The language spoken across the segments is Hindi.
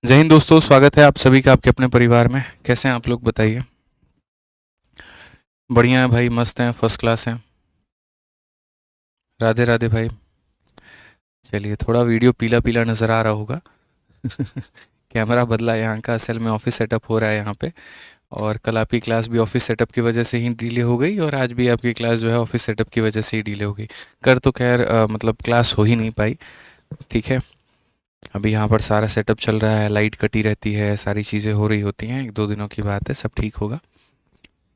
जय हिंद दोस्तों, स्वागत है आप सभी का आपके अपने परिवार में। कैसे हैं आप लोग, बताइए। बढ़िया है भाई, मस्त हैं, फर्स्ट क्लास हैं। राधे राधे भाई। चलिए, थोड़ा वीडियो पीला पीला नज़र आ रहा होगा। कैमरा बदला है यहाँ का, असल में ऑफिस सेटअप हो रहा है यहाँ पे। और कल आपकी क्लास भी ऑफिस सेटअप की वजह से ही डिले हो गई, और आज भी आपकी क्लास जो है ऑफिस सेटअप की वजह से ही डिले हो गई। कर तो खैर मतलब क्लास हो ही नहीं पाई। ठीक है। अभी यहाँ पर सारा सेटअप चल रहा है, लाइट कटी रहती है, सारी चीज़ें हो रही होती हैं, 1-2 दिनों की बात है, सब ठीक होगा।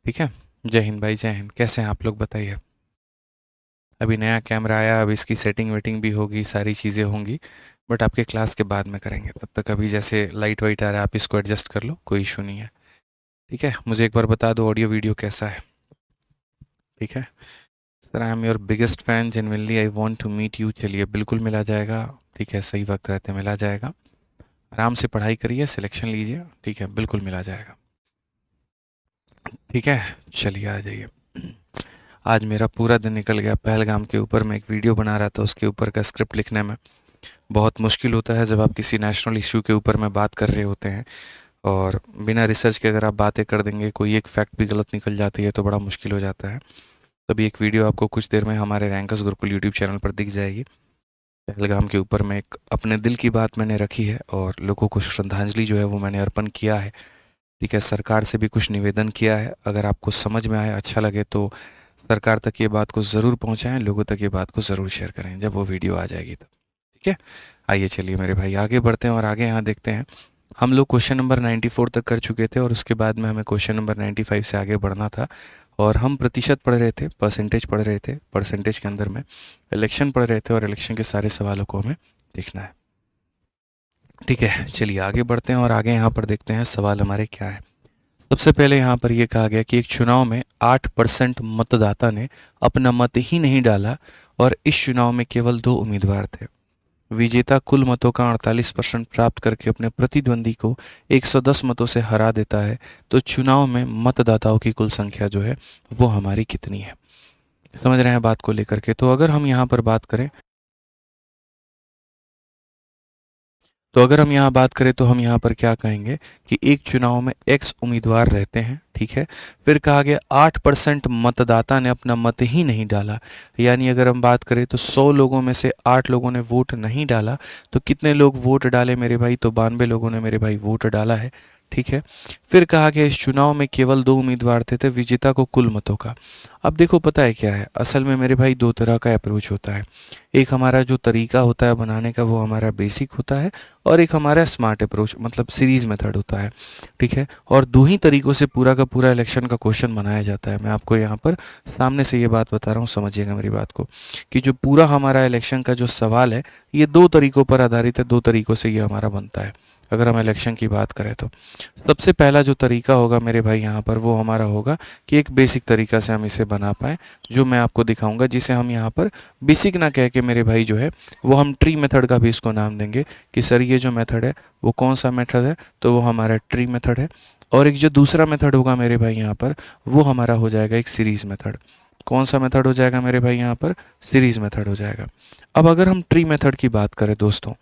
ठीक है। जय हिंद भाई, जय हिंद। कैसे हैं आप लोग, बताइए। अभी नया कैमरा आया, अब इसकी सेटिंग वेटिंग भी होगी, सारी चीज़ें होंगी। बट आपके क्लास के बाद में करेंगे, तब तक अभी जैसे लाइट वाइट आ रहा है आप इसको एडजस्ट कर लो, कोई इशू नहीं है। ठीक है। मुझे एक बार बता दो ऑडियो वीडियो कैसा है। ठीक है। Sir, I am your biggest fan, genuinely I want to meet you. चलिए, बिल्कुल मिला जाएगा। ठीक है, सही वक्त रहते मिला जाएगा। आराम से पढ़ाई करिए, सिलेक्शन लीजिए। ठीक है, बिल्कुल मिला जाएगा। ठीक है। चलिए, आ जाइए। आज मेरा पूरा दिन निकल गया पहलगाम के ऊपर। मैं एक वीडियो बना रहा था, उसके ऊपर का स्क्रिप्ट लिखने में बहुत मुश्किल होता है जब आप किसी नेशनल इशू के ऊपर में बात कर रहे होते हैं। और बिना रिसर्च के अगर आप बातें कर देंगे, कोई एक फैक्ट भी गलत निकल जाती है तो बड़ा मुश्किल हो जाता है। तभी एक वीडियो आपको कुछ देर में हमारे रैंकर्स गुरुकुल यूट्यूब चैनल पर दिख जाएगी। पहलगाम के ऊपर में एक अपने दिल की बात मैंने रखी है, और लोगों को श्रद्धांजलि जो है वो मैंने अर्पण किया है। ठीक है। सरकार से भी कुछ निवेदन किया है, अगर आपको समझ में आए, अच्छा लगे तो सरकार तक ये बात को ज़रूर पहुंचाएं, लोगों तक ये बात को ज़रूर शेयर करें जब वो वीडियो आ जाएगी तब। ठीक है। आइए, चलिए मेरे भाई, आगे बढ़ते हैं और आगे यहाँ देखते हैं। हम लोग क्वेश्चन नंबर 94 तक कर चुके थे, और उसके बाद में हमें क्वेश्चन नंबर 95 से आगे बढ़ना था। और हम प्रतिशत पढ़ रहे थे, परसेंटेज पढ़ रहे थे, परसेंटेज के अंदर में इलेक्शन पढ़ रहे थे, और इलेक्शन के सारे सवालों को हमें देखना है। ठीक है। चलिए आगे बढ़ते हैं और आगे यहाँ पर देखते हैं सवाल हमारे क्या है। सबसे पहले यहाँ पर यह कहा गया कि एक चुनाव में 8% मतदाता ने अपना मत ही नहीं डाला, और इस चुनाव में केवल 2 उम्मीदवार थे। विजेता कुल मतों का 48% प्राप्त करके अपने प्रतिद्वंदी को 110 मतों से हरा देता है। तो चुनाव में मतदाताओं की कुल संख्या जो है वो हमारी कितनी है। समझ रहे हैं बात को लेकर के। तो अगर हम यहाँ पर बात करें, तो हम यहाँ पर क्या कहेंगे कि एक चुनाव में एक्स उम्मीदवार रहते हैं। ठीक है। फिर कहा गया 8% मतदाता ने अपना मत ही नहीं डाला। यानी अगर हम बात करें तो 100 लोगों में से 8 लोगों ने वोट नहीं डाला। तो कितने लोग वोट डाले मेरे भाई? तो 92 लोगों ने मेरे भाई वोट डाला है। ठीक है। फिर कहा गया इस चुनाव में केवल 2 उम्मीदवार थे विजेता को कुल मतों का। अब देखो, पता है क्या है, असल में मेरे भाई 2 तरह का अप्रोच होता है। एक हमारा जो तरीका होता है बनाने का वो हमारा बेसिक होता है, और एक हमारा स्मार्ट अप्रोच मतलब सीरीज मेथड होता है। ठीक है। और दो ही तरीक़ों से पूरा का पूरा इलेक्शन का क्वेश्चन बनाया जाता है। मैं आपको यहाँ पर सामने से ये बात बता रहा हूँ, समझिएगा मेरी बात को, कि जो पूरा हमारा इलेक्शन का जो सवाल है ये 2 तरीक़ों पर आधारित है, 2 तरीक़ों से ये हमारा बनता है। अगर हम इलेक्शन की बात करें तो सबसे पहला जो तरीका होगा मेरे भाई यहाँ पर वो हमारा होगा कि एक बेसिक तरीका से हम इसे बना पाएँ, जो मैं आपको दिखाऊंगा, जिसे हम यहाँ पर बेसिक ना कह के मेरे भाई जो है वो हम ट्री मेथड का भी इसको नाम देंगे कि सर ये जो मेथड है वो कौन सा मेथड है? तो वो हमारा ट्री मेथड है। और एक जो दूसरा मेथड होगा मेरे भाई यहाँ पर वो हमारा हो जाएगा एक सीरीज़ मेथड। कौन सा मेथड हो जाएगा मेरे भाई यहाँ पर? सीरीज़ मेथड हो जाएगा। अब अगर हम ट्री मेथड की बात करें दोस्तों,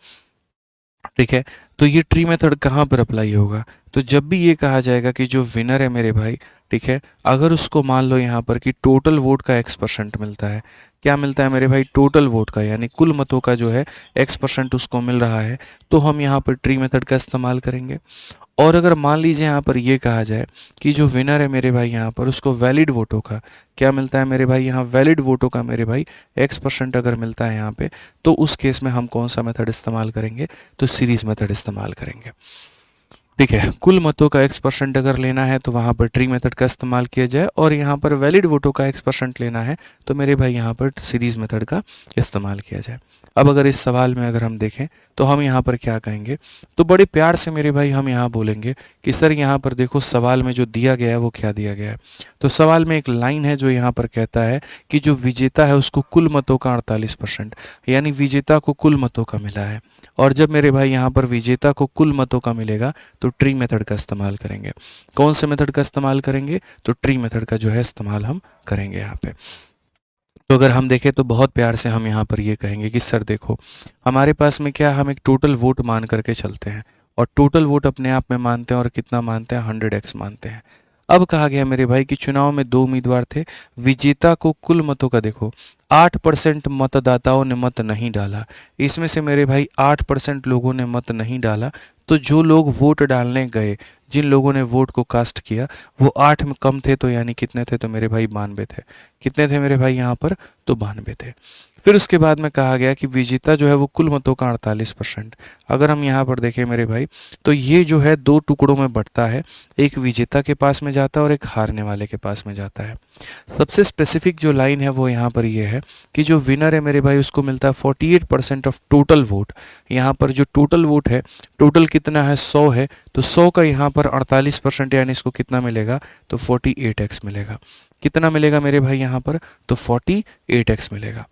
ठीक है, तो ये ट्री मेथड कहाँ पर अप्लाई होगा? तो जब भी ये कहा जाएगा कि जो विनर है मेरे भाई, ठीक है, अगर उसको मान लो यहाँ पर कि टोटल वोट का x% मिलता है। क्या मिलता है मेरे भाई? टोटल वोट का, यानी कुल मतों का जो है x% उसको मिल रहा है, तो हम यहाँ पर ट्री मेथड का इस्तेमाल करेंगे। और अगर मान लीजिए यहाँ पर ये कहा जाए कि जो विनर है मेरे भाई यहाँ पर उसको वैलिड वोटों का क्या मिलता है मेरे भाई? यहाँ वैलिड वोटों का मेरे भाई x% अगर मिलता है यहाँ पे, तो उस केस में हम कौन सा मेथड इस्तेमाल करेंगे? तो सीरीज मेथड इस्तेमाल करेंगे। ठीक है। कुल मतों का x% अगर लेना है तो वहाँ पर ट्री मेथड का इस्तेमाल किया जाए, और यहाँ पर वैलिड वोटों का x% लेना है तो मेरे भाई यहाँ पर सीरीज मेथड का इस्तेमाल किया जाए। अब अगर इस सवाल में अगर हम देखें तो हम यहाँ पर क्या कहेंगे? तो बड़े प्यार से मेरे भाई हम यहाँ बोलेंगे कि सर यहाँ पर देखो सवाल में जो दिया गया है वो क्या दिया गया है। तो सवाल में एक लाइन है जो यहाँ पर कहता है कि जो विजेता है उसको कुल मतों का 48%, यानी विजेता को कुल मतों का मिला है। और जब मेरे भाई यहाँ पर विजेता को कुल मतों का मिलेगा तो ट्री मेथड का इस्तेमाल करेंगे। कौन से मेथड का इस्तेमाल करेंगे? तो ट्री मेथड का जो है इस्तेमाल हम करेंगे यहाँ पे। तो अगर हम देखें तो बहुत प्यार से हम यहाँ पर ये कहेंगे कि सर देखो, हमारे पास में क्या, हम एक टोटल वोट मान करके चलते हैं, और टोटल वोट अपने आप में मानते हैं और कितना मानते हैं 100x मानते हैं। अब कहा गया मेरे भाई कि चुनाव में 2 उम्मीदवार थे, विजेता को कुल मतों का देखो 8% मतदाताओं ने मत नहीं डाला। इसमें से मेरे भाई 8% लोगों ने मत नहीं डाला, तो जो लोग वोट डालने गए, जिन लोगों ने वोट को कास्ट किया, वो 8 में कम थे, तो यानी कितने थे, तो मेरे भाई 92 थे। कितने थे मेरे भाई यहाँ पर, तो 92 थे। फिर उसके बाद में कहा गया कि विजेता जो है वो कुल मतों का 48%। अगर हम यहाँ पर देखें मेरे भाई, तो ये जो है 2 टुकड़ों में बंटता है, एक विजेता के पास में जाता है और एक हारने वाले के पास में जाता है। सबसे स्पेसिफिक जो लाइन है वो यहाँ पर ये है कि जो विनर है मेरे भाई उसको मिलता है 48% ऑफ टोटल वोट। यहाँ पर जो टोटल वोट है, टोटल कितना है, 100 है, तो 100 का यहाँ पर 48% यानी इसको कितना मिलेगा, तो 48x मिलेगा। कितना मिलेगा मेरे भाई यहाँ पर, तो 48x मिलेगा।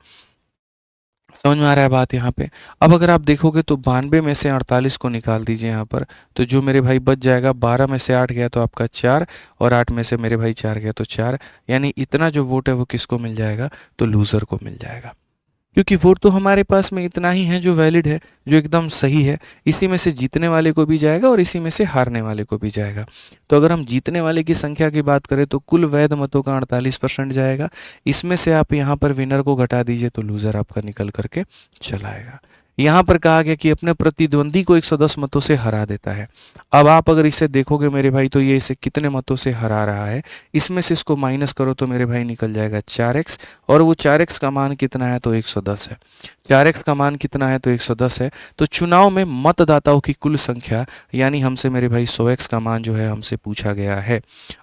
समझ में आ रहा है बात यहाँ पे। अब अगर आप देखोगे तो 92 में से 48 को निकाल दीजिए यहाँ पर, तो जो मेरे भाई बच जाएगा, 12 में से 8 गया तो आपका 4, और 8 में से मेरे भाई 4 गया तो 4, यानी इतना जो वोट है वो किसको मिल जाएगा, तो लूज़र को मिल जाएगा। क्योंकि वोट तो हमारे पास में इतना ही है जो वैलिड है, जो एकदम सही है, इसी में से जीतने वाले को भी जाएगा और इसी में से हारने वाले को भी जाएगा। तो अगर हम जीतने वाले की संख्या की बात करें तो कुल वैध मतों का 48% जाएगा, इसमें से आप यहाँ पर विनर को घटा दीजिए तो लूज़र आपका निकल करके चला आएगा। यहाँ पर कहा गया कि अपने प्रतिद्वंदी को 110 मतों से हरा देता है। अब आप अगर इसे देखोगे मेरे भाई, तो ये इसे कितने मतों से हरा रहा है, इसमें से इसको माइनस करो तो मेरे भाई निकल जाएगा 4x, और वो 4x का मान कितना है, तो 110 है। 4x का मान कितना है, तो 110 है। तो चुनाव में मतदाताओं की कुल संख्या, यानी हमसे मेरे भाई 100x का मान जो है हमसे पूछा गया है।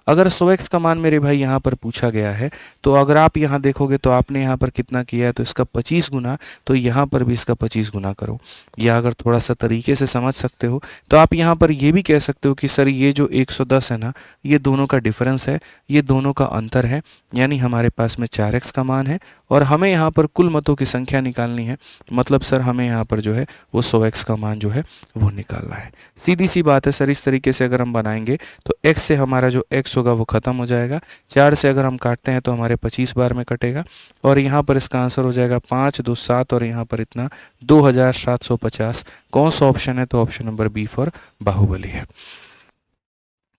अगर 100x का मान मेरे भाई यहाँ पर पूछा गया है, तो अगर आप यहाँ देखोगे तो आपने यहाँ पर कितना किया है, तो इसका 25 गुना, तो यहाँ पर भी इसका 25 गुना करो। या अगर थोड़ा सा तरीके से समझ सकते हो तो आप यहाँ पर ये भी कह सकते हो कि सर ये जो 110 है ना, ये दोनों का डिफरेंस है, ये दोनों का अंतर है, यानी हमारे पास में 4x का मान है और हमें यहाँ पर कुल मतों की संख्या निकालनी है। मतलब सर हमें यहाँ पर जो है वो 100x का मान जो है वो निकालना है। सीधी सी बात है सर, इस तरीके से अगर हम बनाएंगे तो x से हमारा जो x होगा वो ख़त्म हो जाएगा। 4 से अगर हम काटते हैं तो हमारे 25 बार में कटेगा, और यहाँ पर इसका आंसर हो जाएगा 5 2 7, और यहाँ पर इतना 2750। कौन सा ऑप्शन है, तो option number B for Baahubali है।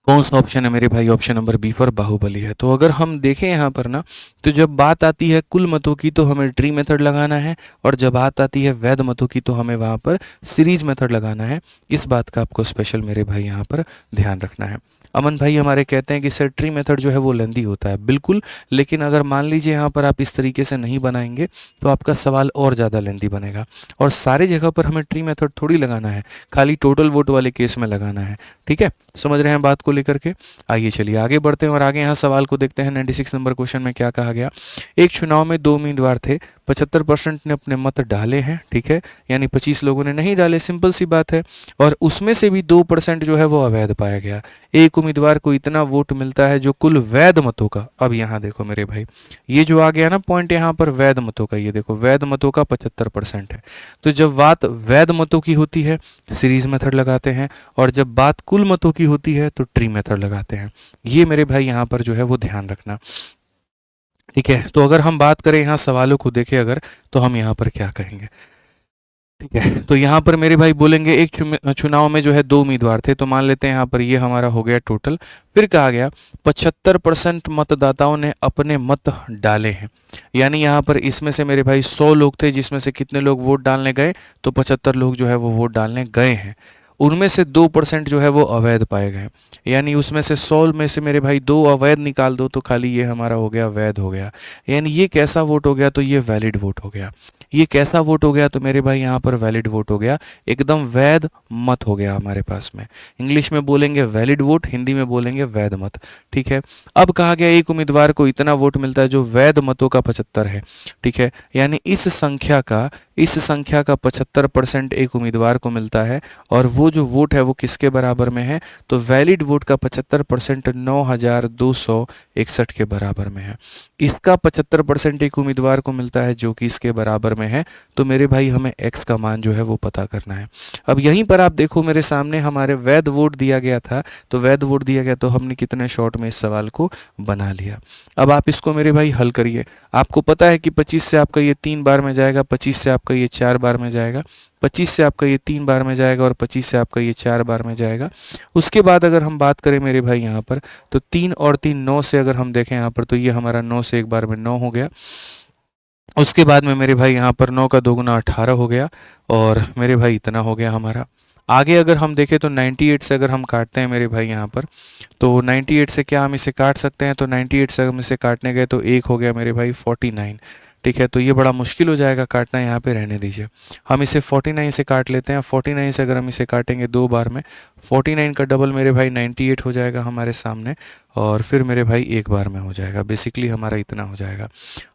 कौन सा ऑप्शन है मेरे भाई, option number B for Baahubali है। तो अगर हम देखें यहाँ पर ना, तो जब बात आती है कुल मतों की तो हमें ट्री मेथड लगाना है, और जब बात आती है वैध मतों की तो हमें वहाँ पर सीरीज मेथड लगाना है। इस बात का आपको स्पेशल मेरे भाई यहाँ पर ध्यान रखना है। अमन भाई हमारे कहते हैं कि सर ट्री मेथड जो है वो लेंदी होता है, बिल्कुल, लेकिन अगर मान लीजिए यहाँ पर आप इस तरीके से नहीं बनाएंगे तो आपका सवाल और ज़्यादा लेंदी बनेगा, और सारी जगह पर हमें ट्री मेथड थोड़ी लगाना है, खाली टोटल वोट वाले केस में लगाना है। ठीक है, समझ रहे हैं बात को लेकर के। आइए चलिए आगे बढ़ते हैं और आगे यहाँ सवाल को देखते हैं। 96 नंबर क्वेश्चन में क्या कहा गया, एक चुनाव में 2 उम्मीदवार थे, 75% ने अपने मत डाले हैं, ठीक है, यानी 25 लोगों ने नहीं डाले, सिंपल सी बात है, और उसमें से भी 2% जो है वो अवैध पाया गया। एक उम्मीदवार को इतना वोट मिलता है जो कुल वैध मतों का, अब यहाँ देखो मेरे भाई, ये जो आ गया ना पॉइंट यहाँ पर वैध मतों का, ये देखो वैध मतों का 75% है। तो जब बात वैध मतों की होती है सीरीज मेथड लगाते हैं, और जब बात कुल मतों की होती है तो ट्री मेथड लगाते हैं। ये मेरे भाई यहाँ पर जो है वो ध्यान रखना, ठीक है। तो अगर हम बात करें यहाँ सवालों को देखें अगर, तो हम यहाँ पर क्या कहेंगे, ठीक है। तो यहाँ पर मेरे भाई बोलेंगे एक चुनाव में जो है 2 उम्मीदवार थे, तो मान लेते हैं यहाँ पर ये हमारा हो गया टोटल। फिर कहा गया 75% मतदाताओं ने अपने मत डाले हैं, यानी यहाँ पर इसमें से मेरे भाई 100 लोग थे जिसमें से कितने लोग वोट डालने गए, तो 75 लोग जो है वो वोट डालने गए हैं। उनमें से 2% जो है वो अवैध पाए गए, यानी उसमें से 100 में से मेरे भाई 2 अवैध निकाल दो तो खाली ये हमारा हो गया वैध हो गया। यानी ये कैसा वोट हो गया, तो ये वैलिड वोट हो गया। ये कैसा वोट हो गया, तो मेरे भाई यहाँ पर वैलिड वोट हो गया, एकदम वैध मत हो गया हमारे पास में। इंग्लिश में बोलेंगे वैलिड वोट, हिंदी में बोलेंगे वैध मत, ठीक है। अब कहा गया एक उम्मीदवार को इतना वोट मिलता है जो वैध मतों का 75 है, ठीक है, यानी इस संख्या का 75% एक उम्मीदवार को मिलता है, और वो जो वोट है वो किसके बराबर में है, तो वैलिड वोट का 75% 9261 के बराबर में है। इसका 75% एक उम्मीदवार को मिलता है जो कि इसके बराबर में है, तो मेरे भाई हमें x का मान जो है वो पता करना है। अब यहीं पर आप देखो मेरे सामने हमारे वैध वोट दिया गया था, तो वैध वोट दिया गया तो हमने कितने शॉर्ट में इस सवाल को बना लिया। अब आप इसको मेरे भाई हल करिए। आपको पता है कि 25 से आपका ये 3 बार में जाएगा, 25 से आपका आपका ये 4 बार में जाएगा, 25 से आपका ये 3 बार में जाएगा और 25 से आपका ये 4 बार में जाएगा। उसके बाद अगर हम बात करें मेरे भाई यहाँ पर, तो 3 और 3 9 से अगर हम देखें यहाँ पर, तो ये हमारा 9 से एक बार में 9 हो गया। उसके बाद में मेरे भाई यहाँ पर 9 का 2 गुना 18 हो गया और मेरे भाई इतना हो गया हमारा। आगे अगर हम देखें तो 98 से अगर हम काटते हैं मेरे भाई यहाँ पर, तो 98 से क्या हम इसे काट सकते हैं, तो 98 से हम इसे काटने गए तो एक हो गया मेरे भाई 49। ठीक है, तो ये बड़ा मुश्किल हो जाएगा काटना, यहाँ पे रहने दीजिए। हम इसे 49 से काट लेते हैं। 49 से अगर हम इसे काटेंगे 2 बार में, 49 का डबल मेरे भाई 98 हो जाएगा हमारे सामने और फिर मेरे भाई एक बार में हो जाएगा। बेसिकली हमारा इतना हो जाएगा।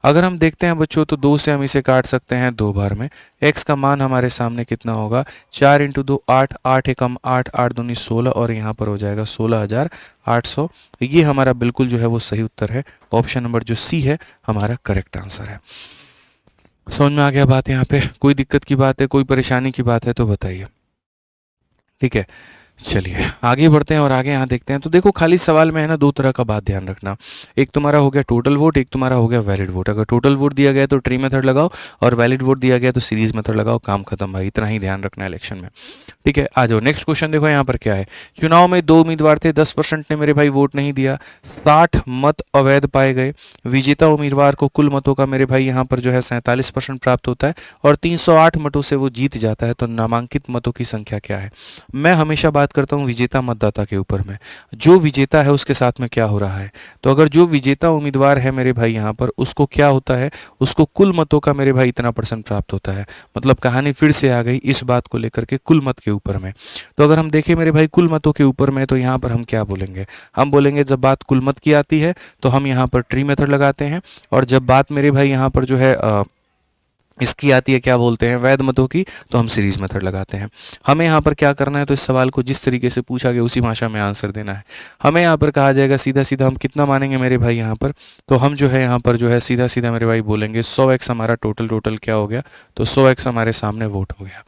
अगर हम देखते हैं बच्चों, तो 2 से हम इसे काट सकते हैं 2 बार में। x का मान हमारे सामने कितना होगा, 4 × 2 8, 8 एकम 8, 8 दूनी 16 और यहाँ पर हो जाएगा 16,800। ये हमारा बिल्कुल जो है वो सही उत्तर है। ऑप्शन नंबर जो सी है हमारा करेक्ट आंसर है। समझ में आ गया बात? यहाँ पे कोई दिक्कत की बात है, कोई परेशानी की बात है तो बताइए। ठीक है, चलिए आगे बढ़ते हैं और आगे यहाँ देखते हैं। तो देखो खाली सवाल में है ना 2 तरह का बात ध्यान रखना। एक तुम्हारा हो गया टोटल वोट, एक तुम्हारा हो गया वैलिड वोट। अगर टोटल वोट दिया गया तो ट्री मेथड लगाओ और वैलिड वोट दिया गया तो सीरीज मेथड लगाओ, काम खत्म भाई। इतना ही ध्यान रखना है इलेक्शन में। ठीक है, आ जाओ नेक्स्ट क्वेश्चन। देखो यहाँ पर क्या है, चुनाव में 2 उम्मीदवार थे, 10% ने मेरे भाई वोट नहीं दिया, 60 मत अवैध पाए गए। विजेता उम्मीदवार को कुल मतों का मेरे भाई यहाँ पर जो है 47% प्राप्त होता है और 308 मतों से वो जीत जाता है। तो नामांकित मतों की संख्या क्या है? मैं हमेशा बात करता हूँ विजेता मतदाता के ऊपर में, जो विजेता है उसके साथ में क्या हो रहा है। तो अगर जो विजेता उम्मीदवार है मेरे भाई यहाँ पर, उसको क्या होता है, उसको कुल मतों का मेरे भाई इतना % प्राप्त होता है। मतलब कहानी फिर से आ गई इस बात को लेकर के कुल मत के ऊपर में। तो अगर हम देखें मेरे भाई कुल मतों के ऊपर में, तो यहाँ पर हम क्या बोलेंगे, हम बोलेंगे जब बात कुल मत की आती है तो हम यहाँ पर ट्री मेथड लगाते हैं, और जब बात मेरे भाई यहाँ पर जो है इसकी आती है क्या बोलते हैं वैध मतों की, तो हम सीरीज मेथड लगाते हैं। हमें यहाँ पर क्या करना है, तो इस सवाल को जिस तरीके से पूछा गया उसी भाषा में आंसर देना है। हमें यहाँ पर कहा जाएगा सीधा सीधा हम कितना मानेंगे मेरे भाई यहाँ पर, तो हम जो है यहाँ पर जो है सीधा सीधा मेरे भाई बोलेंगे 100x हमारा टोटल क्या हो गया, तो 100x हमारे सामने वोट हो गया।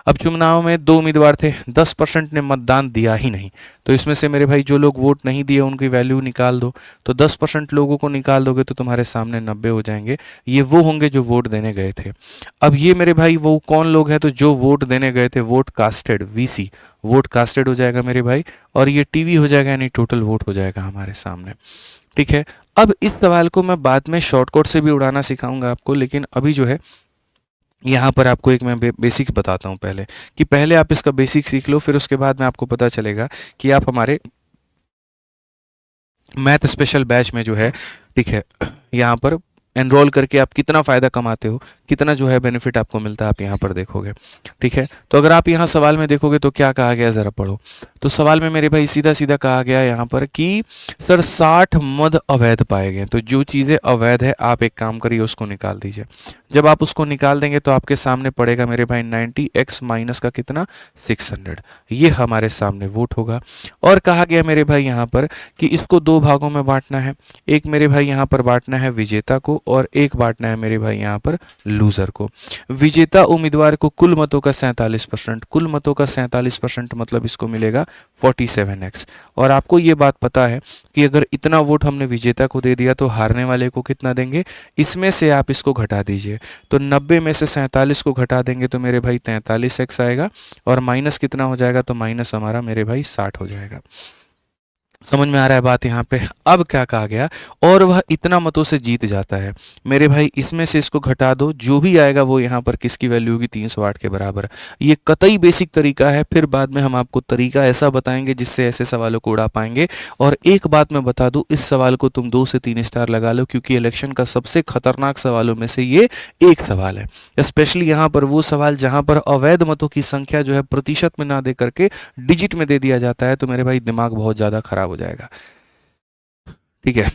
अब चुनाव में 2 उम्मीदवार थे, 10% ने मतदान दिया ही नहीं, तो इसमें से मेरे भाई जो लोग वोट नहीं दिए उनकी वैल्यू निकाल दो। तो 10% लोगों को निकाल दोगे तो तुम्हारे सामने 90 हो जाएंगे। ये वो होंगे जो वोट देने गए थे। अब ये मेरे भाई वो कौन लोग हैं, तो जो वोट देने गए थे, vote casted, VC vote casted हो जाएगा मेरे भाई, और ये टीवी हो जाएगा यानी टोटल वोट हो जाएगा हमारे सामने। ठीक है, अब इस सवाल को मैं बाद में शॉर्टकट से भी उड़ाना सिखाऊंगा आपको, लेकिन अभी जो है यहाँ पर आपको एक मैं बेसिक बताता हूँ पहले, कि पहले आप इसका बेसिक सीख लो, फिर उसके बाद में आपको पता चलेगा कि आप हमारे मैथ स्पेशल बैच में जो है, ठीक है, यहाँ पर एनरोल करके आप कितना फ़ायदा कमाते हो, कितना जो है बेनिफिट आपको मिलता है, आप यहाँ पर देखोगे। ठीक है, तो अगर आप यहाँ सवाल में देखोगे तो क्या कहा गया ज़रा पढ़ो। तो सवाल में मेरे भाई सीधा सीधा कहा गया यहाँ पर कि सर 60 मद अवैध पाए गए। तो जो चीज़ें अवैध है आप एक काम करिए उसको निकाल दीजिए। जब आप उसको निकाल देंगे तो आपके सामने पड़ेगा मेरे भाई 90x माइनस का कितना 600, ये हमारे सामने वोट होगा। और कहा गया मेरे भाई यहाँ पर कि इसको 2 भागों में बांटना है। एक मेरे भाई यहाँ पर बांटना है विजेता को और एक बांटना है मेरे भाई यहाँ पर लूजर को। विजेता उम्मीदवार को कुल मतों का 47%, कुल मतों का 47% मतलब इसको मिलेगा 47x। और आपको ये बात पता है कि अगर इतना वोट हमने विजेता को दे दिया तो हारने वाले को कितना देंगे, इसमें से आप इसको घटा दीजिए। तो 90 में से 47 को घटा देंगे तो मेरे भाई 43x आएगा, और माइनस कितना हो जाएगा, तो माइनस हमारा मेरे भाई 60 हो जाएगा। समझ में आ रहा है बात यहाँ पे? अब क्या कहा गया, और वह इतना मतों से जीत जाता है। मेरे भाई इसमें से इसको घटा दो, जो भी आएगा वो यहाँ पर किसकी वैल्यू होगी, 308 के बराबर। ये कतई बेसिक तरीका है, फिर बाद में हम आपको तरीका ऐसा बताएंगे जिससे ऐसे सवालों को उड़ा पाएंगे। और एक बात मैं बता दूं, इस सवाल को तुम 2 से 3 स्टार लगा लो, क्योंकि इलेक्शन का सबसे खतरनाक सवालों में से ये एक सवाल है। स्पेशली यहाँ पर वो सवाल जहाँ पर अवैध मतों की संख्या जो है प्रतिशत में ना दे करके डिजिट में दे दिया जाता है, तो मेरे भाई दिमाग बहुत ज़्यादा खराब हो जाएगा। ठीक है,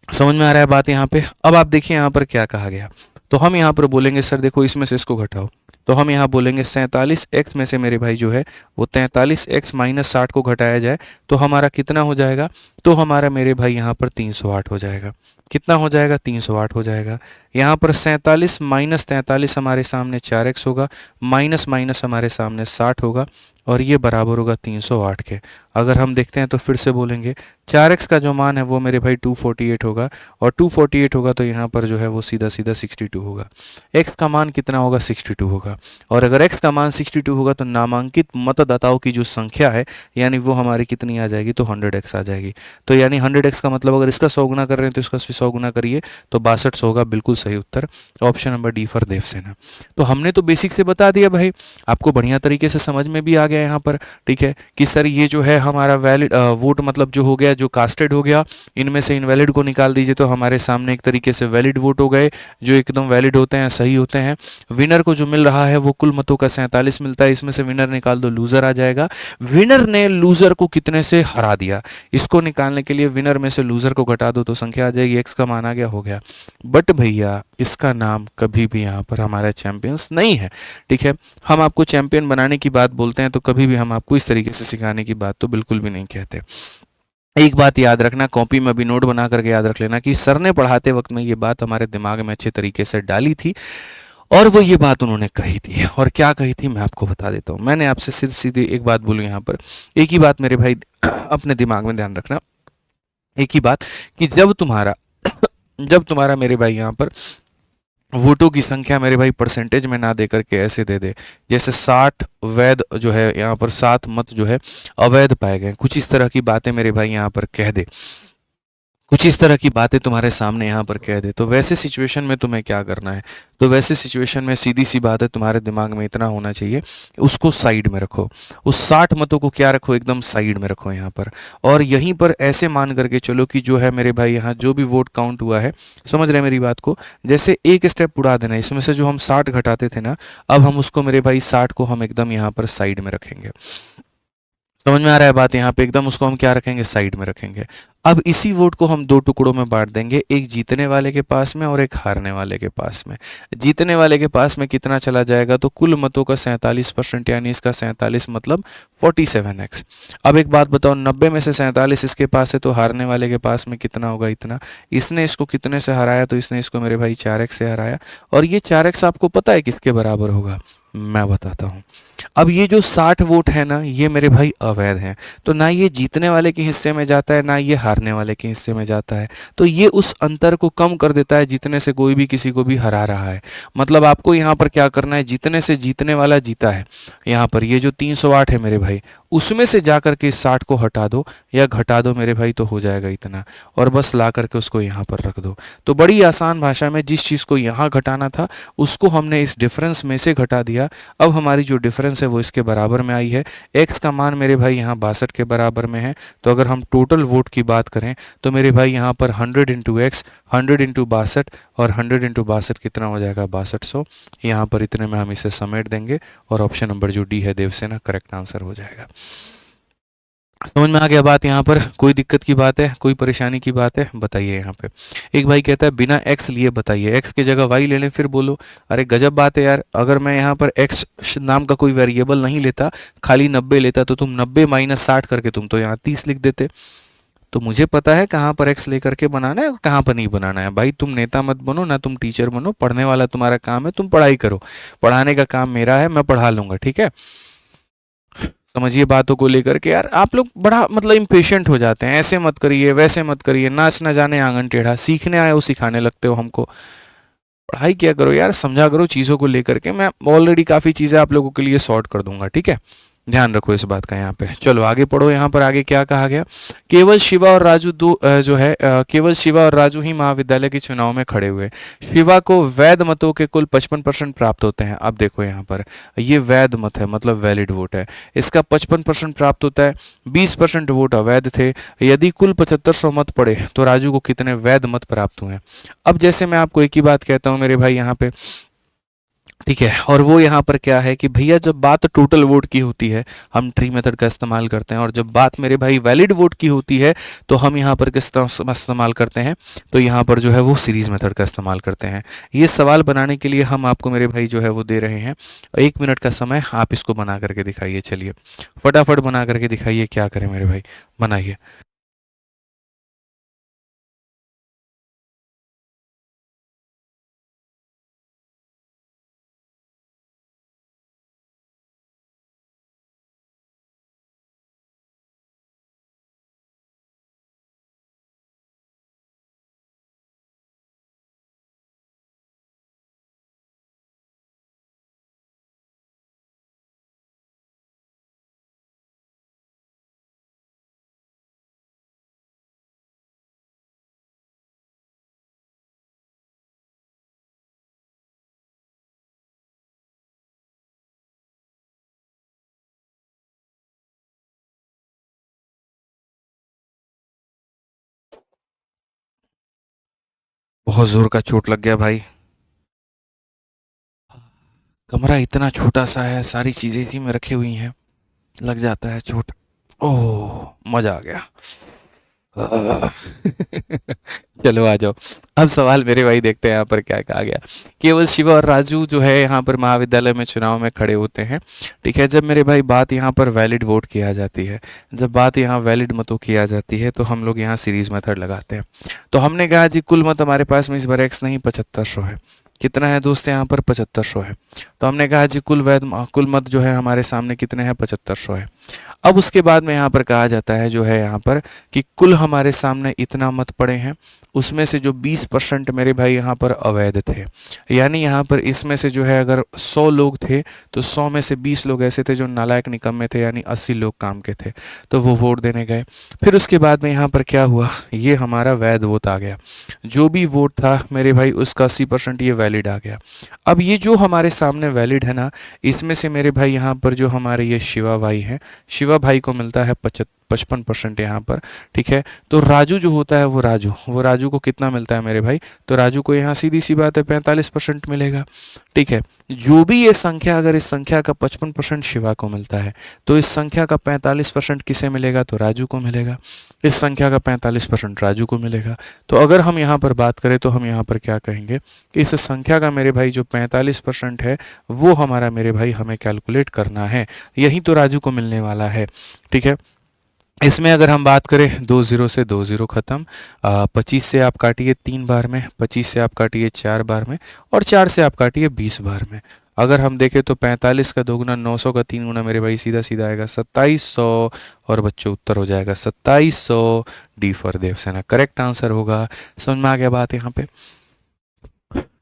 समझ में आ रहा है बात यहाँ पे? अब आप देखिए यहाँ पर क्या कहा गया। तो हम यहाँ पर बोलेंगे सर देखो इसमें से इसको घटाओ, तो हम यहाँ बोलेंगे 47x में से मेरे भाई जो है वो 43x माइनस 60 को घटाया जाए तो हमारा कितना हो जाएगा, तो हमारा मेरे भाई यहाँ पर 308 हो जाएगा। कितना हो जाएगा, 308 हो जाएगा। यहाँ पर 47 माइनस 43 हमारे सामने 4x होगा, माइनस माइनस हमारे सामने 60 होगा, और ये बराबर होगा 308 के। अगर हम देखते हैं तो फिर से बोलेंगे 4x का जो मान है वो मेरे भाई 248 होगा, और 248 होगा तो यहाँ पर जो है वो सीधा सीधा 62 62 होगा। x का मान कितना होगा? 62 होगा। और अगर x का मान 62 होगा तो नामांकित मतदाताओं की जो संख्या है यानी वो हमारी कितनी आ जाएगी? तो 100x आ जाएगी। तो यानी 100x का मतलब अगर इसका 100 गुना कर रहे हैं तो इसका 100 गुना करिए तो 62 होगा। बिल्कुल सही उत्तर, option number D for Devasena. तो हमने तो बेसिक से बता दिया भाई, आपको बढ़िया तरीके से समझ में भी आ गया यहाँ पर, ठीक है, कि सर ये जो है हमारा वैलिड वोट मतलब जो हो गया, जो कास्टेड हो गया, इनमें से इनवैलिड को निकाल दीजिए तो हमारे सामने एक तरीके से वैलिड वोट हो गए जो एकदम वैलिड होते हैं, सही होते हैं। विनर को जो मिल रहा है वो कुल मतों का 47 मिलता है, इसमें से विनर निकाल दो, लूजर आ जाएगा। विनर ने लूजर को कितने से हरा दिया, इसको निकालने के लिए विनर में से लूजर को घटा दो तो संख्या आ जाएगी, एक्स का मान आ गया, हो गया। बट भैया इसका नाम कभी भी यहाँ पर हमारा चैंपियंस नहीं है, ठीक है। हम आपको चैंपियन बनाने की बात बोलते हैं तो कभी भी हम आपको इस तरीके से सिखाने की बात तो बिल्कुल भी नहीं कहते। एक बात याद रखना, कॉपी में भी नोट बना करके याद रख लेना कि सर ने पढ़ाते वक्त में ये बात हमारे दिमाग में अच्छे तरीके से डाली थी और वो ये बात उन्होंने कही थी। और क्या कही थी मैं आपको बता देता हूँ। मैंने आपसे सीधी सीधी एक बात बोलूँ यहाँ पर, एक ही बात मेरे भाई अपने दिमाग में ध्यान रखना, एक ही बात कि जब तुम्हारा मेरे भाई यहाँ पर वोटों की संख्या मेरे भाई परसेंटेज में ना दे करके ऐसे दे दे जैसे 60 वैध जो है यहाँ पर 7 मत जो है अवैध पाए गए, कुछ इस तरह की बातें मेरे भाई यहाँ पर कह दे, कुछ इस तरह की बातें तुम्हारे सामने यहाँ पर कह दे, तो वैसे सिचुएशन में तुम्हें क्या करना है? तो वैसे सिचुएशन में सीधी सी बात है, तुम्हारे दिमाग में इतना होना चाहिए, उसको साइड में रखो, उस 60 मतों को क्या रखो? एकदम साइड में रखो यहाँ पर। और यहीं पर ऐसे मान करके चलो कि जो है मेरे भाई यहाँ जो भी वोट काउंट हुआ है, समझ रहे हैं मेरी बात को, जैसे एक स्टेप उड़ा देना, इसमें से जो हम 60 घटाते थे ना, अब हम उसको मेरे भाई 60 को हम एकदम यहाँ पर साइड में रखेंगे। समझ में आ रहा है बात? यहाँ पे एकदम उसको हम क्या रखेंगे? साइड में रखेंगे। अब इसी वोट को हम दो टुकड़ों में बांट देंगे, एक जीतने वाले के पास में और एक हारने वाले के पास में। जीतने वाले के पास में कितना चला जाएगा? तो कुल मतों का 47%, यानी इसका 47 मतलब 47x। अब एक बात बताओ, 90 में से 47 इसके पास है तो हारने वाले के पास में कितना होगा? इतना। इसने इसको कितने से हराया? तो इसने इसको मेरे भाई 4x से हराया। और ये 4x आपको पता है किसके बराबर होगा? मैं बताता हूँ। अब ये जो 60 वोट है ना, ये मेरे भाई अवैध हैं, तो ना ये जीतने वाले के हिस्से में जाता है ना ये हारने वाले के हिस्से में जाता है, तो ये उस अंतर को कम कर देता है जितने से कोई भी किसी को भी हरा रहा है। मतलब आपको यहाँ पर क्या करना है? जितने से जीतने वाला जीता है, यहाँ पर ये जो 308 है मेरे भाई, उसमें से जा करके इस 60 को हटा दो या घटा दो मेरे भाई, तो हो जाएगा इतना, और बस ला करके उसको यहाँ पर रख दो। तो बड़ी आसान भाषा में जिस चीज़ को यहाँ घटाना था उसको हमने इस डिफरेंस में से घटा दिया। अब हमारी जो डिफरेंस है वो इसके बराबर में आई है। एक्स का मान मेरे भाई यहाँ 62 के बराबर में है। तो अगर हम टोटल वोट की बात करें तो मेरे भाई यहाँ पर 100 इंटू एक्स, 100 इंटू 62, और 100 इंटू 62 कितना हो जाएगा? 6200। यहाँ पर इतने में हम इसे समेट देंगे और ऑप्शन नंबर जो डी है देवसेना करेक्ट आंसर हो जाएगा। समझ में आ गया बात? यहाँ पर कोई दिक्कत की बात है, कोई परेशानी की बात है? बताइए। यहाँ पे एक भाई कहता है बिना x लिए बताइए, x की जगह y ले लें फिर बोलो। अरे गजब बात है यार, अगर मैं यहाँ पर x नाम का कोई वेरिएबल नहीं लेता, खाली 90 लेता, तो तुम 90 माइनस 60 करके तुम तो यहाँ 30 लिख देते। तो मुझे पता है कहाँ पर x लेकर के बनाना है और कहाँ पर नहीं बनाना है। भाई तुम नेता मत बनो ना, तुम टीचर बनो, पढ़ने वाला तुम्हारा काम है, तुम पढ़ाई करो, पढ़ाने का काम मेरा है, मैं पढ़ा लूंगा, ठीक है। समझिए बातों को लेकर के। यार आप लोग बड़ा मतलब इम्पेशेंट हो जाते हैं, ऐसे मत करिए वैसे मत करिए, नाच ना जाने आंगन टेढ़ा, सीखने आए हो सिखाने लगते हो हमको। पढ़ाई किया करो यार, समझा करो चीज़ों को लेकर के। मैं ऑलरेडी काफ़ी चीज़ें आप लोगों के लिए सॉर्ट कर दूंगा, ठीक है। ध्यान रखो इस बात का। यहाँ पे चलो आगे पढ़ो। यहाँ पर आगे क्या कहा गया? केवल शिवा और राजू केवल शिवा और राजू ही महाविद्यालय के चुनाव में खड़े हुए। शिवा को वैध मतों के कुल 55% प्राप्त होते हैं। अब देखो यहाँ पर ये वैध मत है, मतलब वैलिड वोट है, इसका 55% प्राप्त होता है, 20% वोट अवैध थे। यदि कुल 7500 मत पड़े तो राजू को कितने वैध मत प्राप्त हुए? अब जैसे मैं आपको एक ही बात कहता हूँ मेरे भाई यहाँ पे, ठीक है, और वो यहाँ पर क्या है कि भैया जब बात टोटल वोट की होती है हम ट्री मेथड का इस्तेमाल करते हैं, और जब बात मेरे भाई वैलिड वोट की होती है तो हम यहाँ पर किस तरह इस्तेमाल करते हैं? तो यहाँ पर जो है वो सीरीज मेथड का इस्तेमाल करते हैं। ये सवाल बनाने के लिए हम आपको मेरे भाई जो है वो दे रहे हैं 1 मिनट का समय, आप इसको बना करके दिखाइए। चलिए फटाफट बना करके दिखाइए, क्या करें मेरे भाई, बनाइए। बहुत जोर का चोट लग गया भाई। कमरा इतना छोटा सा है, सारी चीजें इसी में रखी हुई हैं, लग जाता है चोट। ओह, मजा आ गया। आह। चलो आ जाओ। अब सवाल मेरे भाई देखते हैं यहाँ पर क्या कहा गया। केवल शिवा और राजू जो है यहाँ पर महाविद्यालय में चुनाव में खड़े होते हैं। ठीक है, जब मेरे भाई बात यहाँ पर वैलिड वोट की आ जाती है, जब बात यहाँ वैलिड मतों की आ जाती है, तो हम लोग यहाँ सीरीज मेथड लगाते हैं। तो हमने कहा जी कुल मत हमारे पास में इस बार एक्स नहीं 7500 है। कितना है दोस्त यहाँ पर 7500 है। तो हमने कहा जी कुल मत जो है हमारे सामने कितने हैं 7500 है। अब उसके बाद में यहाँ पर कहा जाता है जो है यहाँ पर कि कुल हमारे सामने इतना मत पड़े हैं, उसमें से जो 20% मेरे भाई यहाँ पर अवैध थे। यानी यहाँ पर इसमें से जो है अगर 100 लोग थे तो 100 में से 20 लोग ऐसे थे जो नालायक निकम्मे थे, यानी 80 लोग काम के थे, तो वो वोट देने गए। फिर उसके बाद में यहाँ पर क्या हुआ, ये हमारा वैध वोट आ गया। जो भी वोट था मेरे भाई उसका 80% ये वैलिड आ गया। अब ये जो हमारे सामने वैलिड है ना, इसमें से मेरे भाई यहाँ पर जो हमारे ये शिवा भाई हैं, शिवा भाई को मिलता है 55% यहाँ पर। ठीक है, तो राजू जो होता है वो राजू को कितना मिलता है मेरे भाई, तो राजू को यहाँ सीधी सी बात है 45% मिलेगा। ठीक है, जो भी ये संख्या, अगर इस संख्या का 55% शिवा को मिलता है, तो इस संख्या का 45% किसे मिलेगा, तो राजू को मिलेगा। इस संख्या का 45% राजू को मिलेगा। तो अगर हम यहाँ पर बात करें तो हम यहाँ पर क्या कहेंगे, इस संख्या का मेरे भाई जो 45% है वो हमारा मेरे भाई हमें कैलकुलेट करना है, यही तो राजू को मिलने वाला है। ठीक है, इसमें अगर हम बात करें 20 से 20 खत्म, 25 से आप काटिए 3 बार में, 25 से आप काटिए 4 बार में, और 4 से आप काटिए 20 बार में। अगर हम देखें तो 45 का 2 गुना 900 का 3 गुना मेरे भाई सीधा सीधा आएगा 2700, और बच्चों उत्तर हो जाएगा 2700। D for Devasena correct answer होगा। समझ में आ गया बात यहाँ पे।